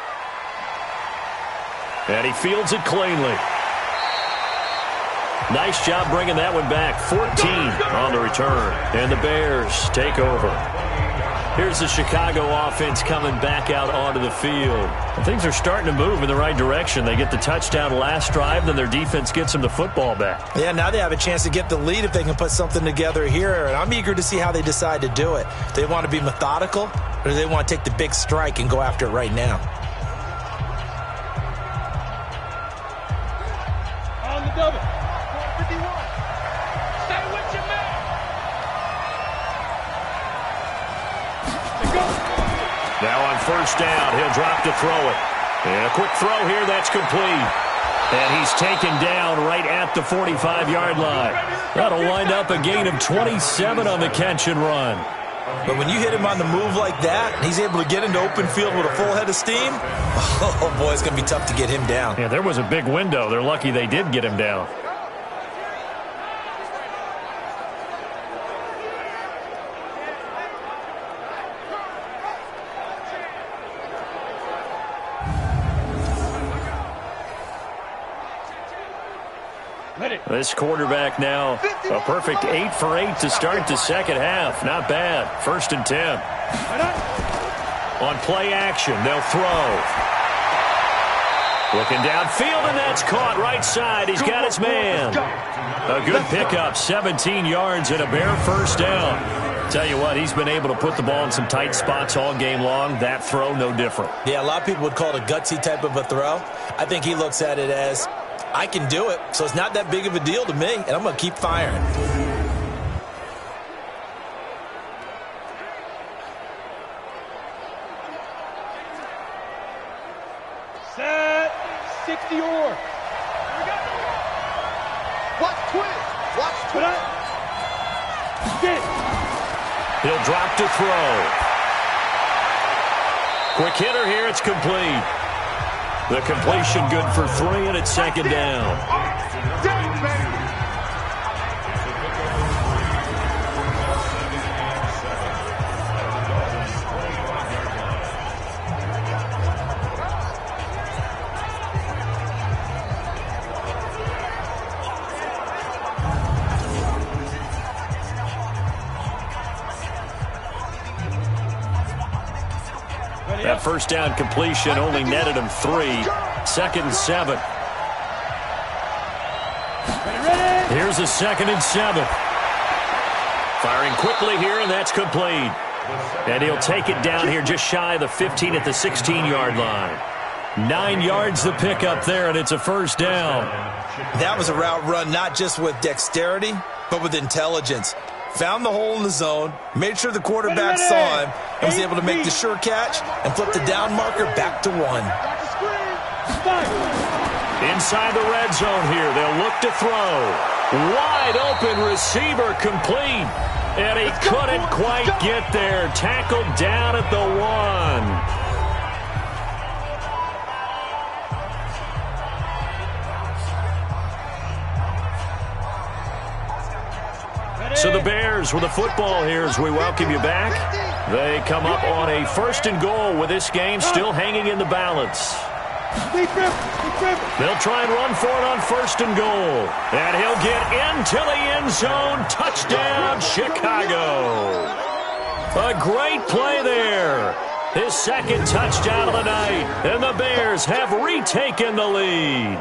And he fields it cleanly. Nice job bringing that one back. 14 on the return. And the Bears take over. Here's the Chicago offense coming back out onto the field. And things are starting to move in the right direction. They get the touchdown last drive, then their defense gets them the football back. Yeah, now they have a chance to get the lead if they can put something together here. And I'm eager to see how they decide to do it. Do they want to be methodical, or do they want to take the big strike and go after it right now? On the double. 51. Stay with your man. Now on first down, he'll drop to throw it. And a quick throw here, that's complete. And he's taken down right at the 45-yard line. That'll wind up a gain of 27 on the catch and run. But when you hit him on the move like that, and he's able to get into open field with a full head of steam, oh boy, it's going to be tough to get him down. Yeah, there was a big window. They're lucky they did get him down. This quarterback now, a perfect 8 for 8 to start the second half. Not bad. 1st and 10. On play action, they'll throw. Looking downfield, and that's caught right side. He's got his man. A good pickup, 17 yards and a bare first down. Tell you what, he's been able to put the ball in some tight spots all game long. That throw, no different. Yeah, a lot of people would call it a gutsy type of a throw. I think he looks at it as, I can do it, so it's not that big of a deal to me, and I'm going to keep firing. Set. 60 or. He'll drop to throw. Quick hitter here. It's complete. The completion good for 3, and it's second down. That first down completion only netted him 3. 2nd and 7. Here's a 2nd and 7. Firing quickly here, and that's complete. And he'll take it down here just shy of the 15 at the 16-yard line. 9 yards the pickup there, and it's a first down. That was a route run not just with dexterity, but with intelligence. Found the hole in the zone, made sure the quarterback saw him, and was able to make the sure catch and flip the down marker back to 1. Inside the red zone here, they'll look to throw. Wide open receiver complete, and he couldn't quite get there. Tackled down at the 1. So the Bears with the football here as we welcome you back. They come up on a 1st and goal with this game still hanging in the balance. They'll try and run for it on 1st and goal. And he'll get into the end zone. Touchdown, Chicago. A great play there. His 2nd touchdown of the night. And the Bears have retaken the lead.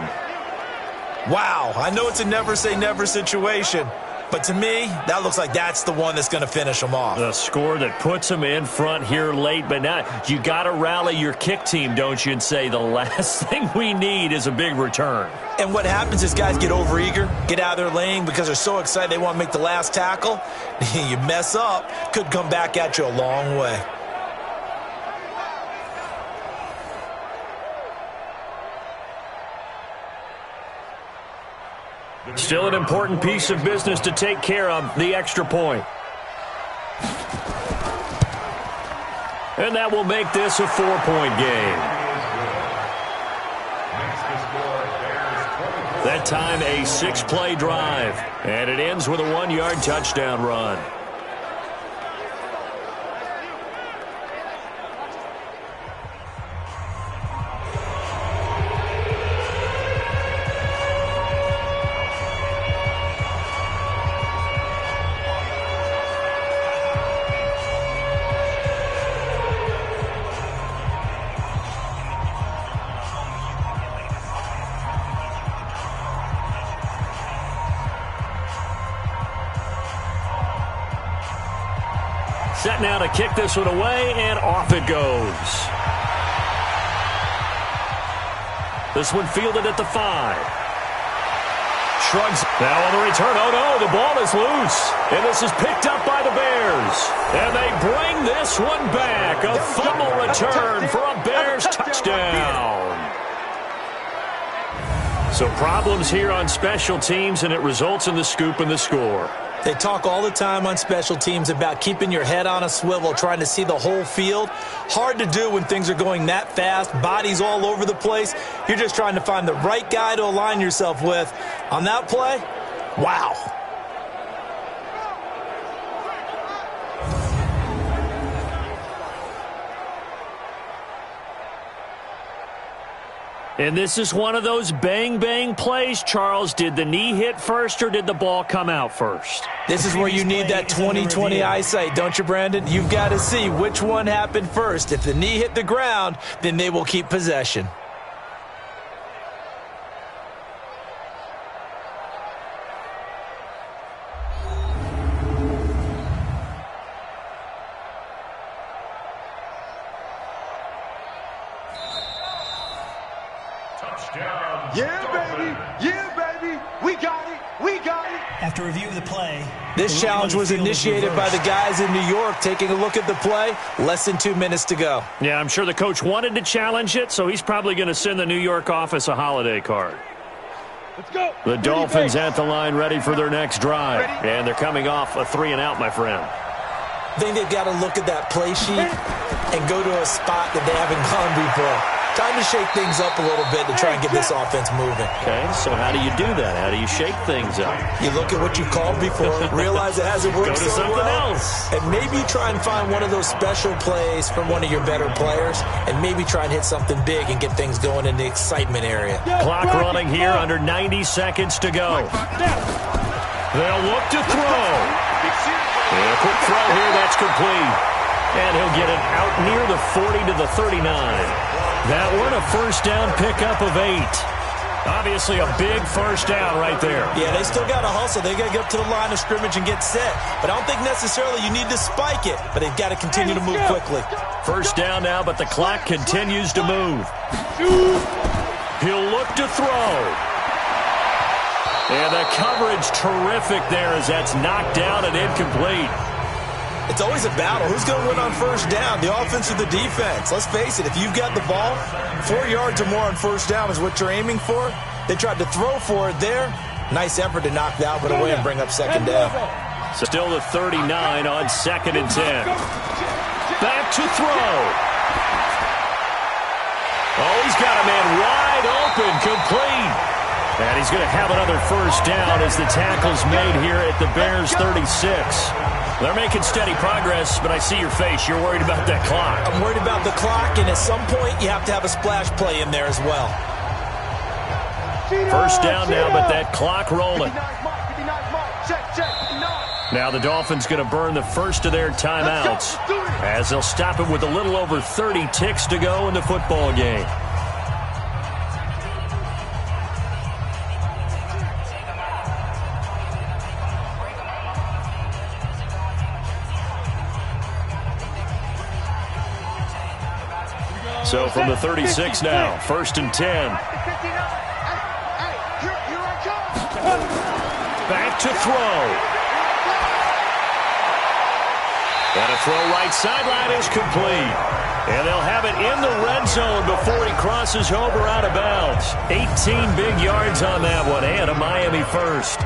Wow, I know it's a never say never situation. But to me, that looks like that's the one that's going to finish them off. The score that puts them in front here late, but now you got to rally your kick team, don't you, and say the last thing we need is a big return. And what happens is guys get overeager, get out of their lane because they're so excited they want to make the last tackle. You mess up, could come back at you a long way. Still an important piece of business to take care of, the extra point. And that will make this a 4-point game. That time a 6-play drive. And it ends with a 1-yard touchdown run. Set now to kick this one away, and off it goes. This one fielded at the 5. Shrugs. Now on the return. Oh, no, the ball is loose. And this is picked up by the Bears. And they bring this one back. A fumble return for a Bears touchdown. So problems here on special teams, and it results in the scoop and the score. They talk all the time on special teams about keeping your head on a swivel, trying to see the whole field. Hard to do when things are going that fast, bodies all over the place. You're just trying to find the right guy to align yourself with. On that play, wow. And this is one of those bang-bang plays, Charles. Did the knee hit first or did the ball come out first? This is where you need that 20/20 eyesight, don't you, Brandon? You've got to see which one happened first. If the knee hit the ground, then they will keep possession. After review of the play, this challenge was initiated by the guys in New York. Taking a look at the play, less than 2 minutes to go. Yeah, I'm sure the coach wanted to challenge it, so he's probably going to send the New York office a holiday card. Let's go. The Dolphins at the line ready for their next drive. And they're coming off a 3-and-out, my friend. I think they've got to look at that play sheet and go to a spot that they haven't gone before. Time to shake things up a little bit to try and get this offense moving. Okay, so how do you do that? How do you shake things up? You look at what you called before, realize it hasn't worked Go to so something well, else. and maybe try and find one of those special plays from one of your better players, and maybe try and hit something big and get things going in the excitement area. Clock running here, under 90 seconds to go. They'll look to throw. And a quick throw here, that's complete. And he'll get it out near the 40 to the 39. That one, a first down pickup of 8. Obviously a big first down right there. Yeah, they still got to hustle. They got to get up to the line of scrimmage and get set. But I don't think necessarily you need to spike it, but they've got to continue to move quickly. First down now, but the clock continues to move. He'll look to throw. And the coverage terrific there as that's knocked down and incomplete. It's always a battle. Who's going to win on first down, the offense or the defense? Let's face it, if you've got the ball, 4 yards or more on first down is what you're aiming for. They tried to throw for it there. Nice effort to knock that one away and bring up second down. So still the 39 on 2nd and 10. Back to throw. Oh, he's got a man wide open, complete. And he's going to have another first down as the tackle's made here at the Bears' 36. They're making steady progress, but I see your face. You're worried about that clock. I'm worried about the clock, and at some point you have to have a splash play in there as well. First down now, but that clock rolling. Now the Dolphins going to burn the first of their timeouts as they'll stop it with a little over 30 ticks to go in the football game. So from the 36 now, 1st and 10. Back to throw. And a throw right sideline is complete. And they'll have it in the red zone before he crosses over out of bounds. 18 big yards on that one, and a Miami first.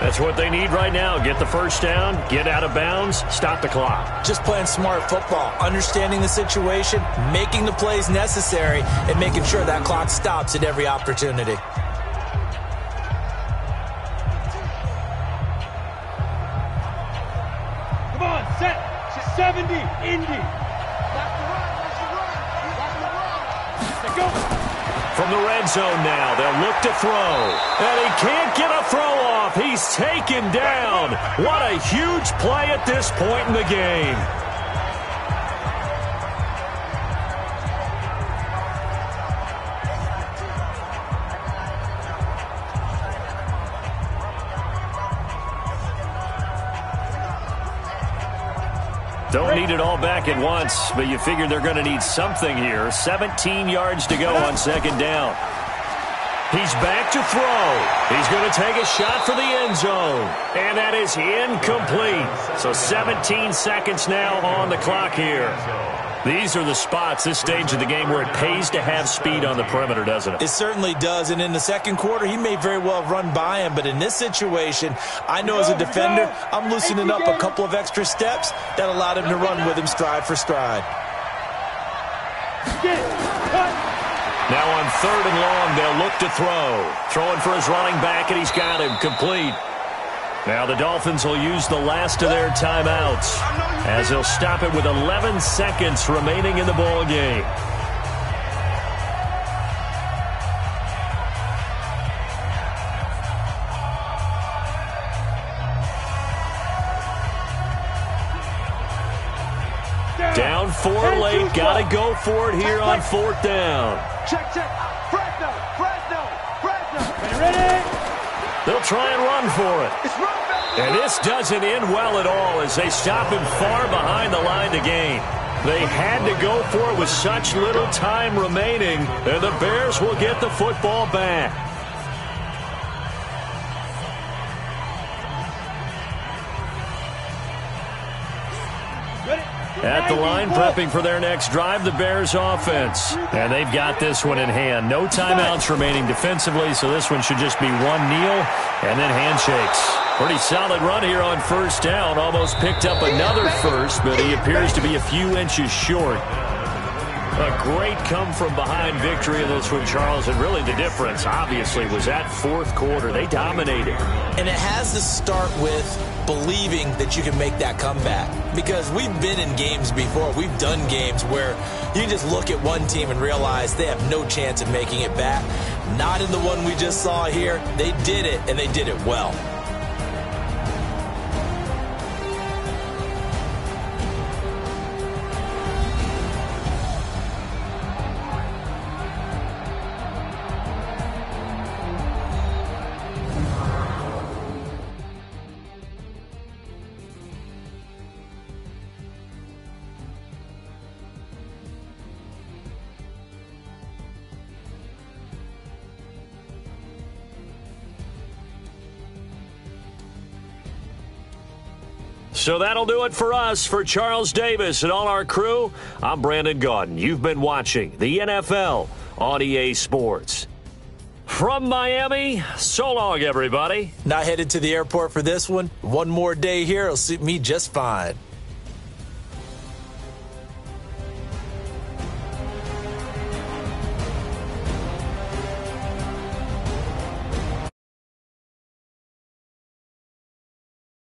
That's what they need right now. Get the first down, get out of bounds, stop the clock. Just playing smart football, understanding the situation, making the plays necessary, and making sure that clock stops at every opportunity. Come on, set. 70, Indy. Let's go. From the red zone now, they'll look to throw. And he can't get a throw off. He's taken down. What a huge play at this point in the game. Don't need it all back at once, but you figure they're going to need something here. 17 yards to go on 2nd down. He's back to throw. He's going to take a shot for the end zone. And that is incomplete. So 17 seconds now on the clock here. These are the spots, this stage of the game, where it pays to have speed on the perimeter, doesn't it? It certainly does. And in the second quarter, he may very well run by him. But in this situation, I know as a defender, I'm loosening up a couple of extra steps that allowed him to run with him stride for stride. Now on 3rd and long, they'll look to throw. Throwing for his running back, and he's got him complete. Now the Dolphins will use the last of their timeouts as they'll stop it with 11 seconds remaining in the ball game. Down 4 late, got to go for it here on 4th down. Check. Fresno. Ready? They'll try and run for it. It's run, baby. And this doesn't end well at all as they stop him far behind the line to gain. They had to go for it with such little time remaining, and the Bears will get the football back. Ready? At the line, prepping for their next drive, the Bears offense. And they've got this one in hand. No timeouts remaining defensively, so this one should just be one kneel and then handshakes. Pretty solid run here on first down. Almost picked up another first, but he appears to be a few inches short. A great come-from-behind victory in this one, Charles, and really the difference, obviously, was that fourth quarter. They dominated. And it has to start with believing that you can make that comeback. Because we've been in games before. We've done games where you just look at one team and realize they have no chance of making it back. Not in the one we just saw here. They did it, and they did it well. So that'll do it for us. For Charles Davis and all our crew, I'm Brandon Gaudin. You've been watching the NFL on EA Sports. From Miami, so long, everybody. Not headed to the airport for this one. One more day here will suit me just fine.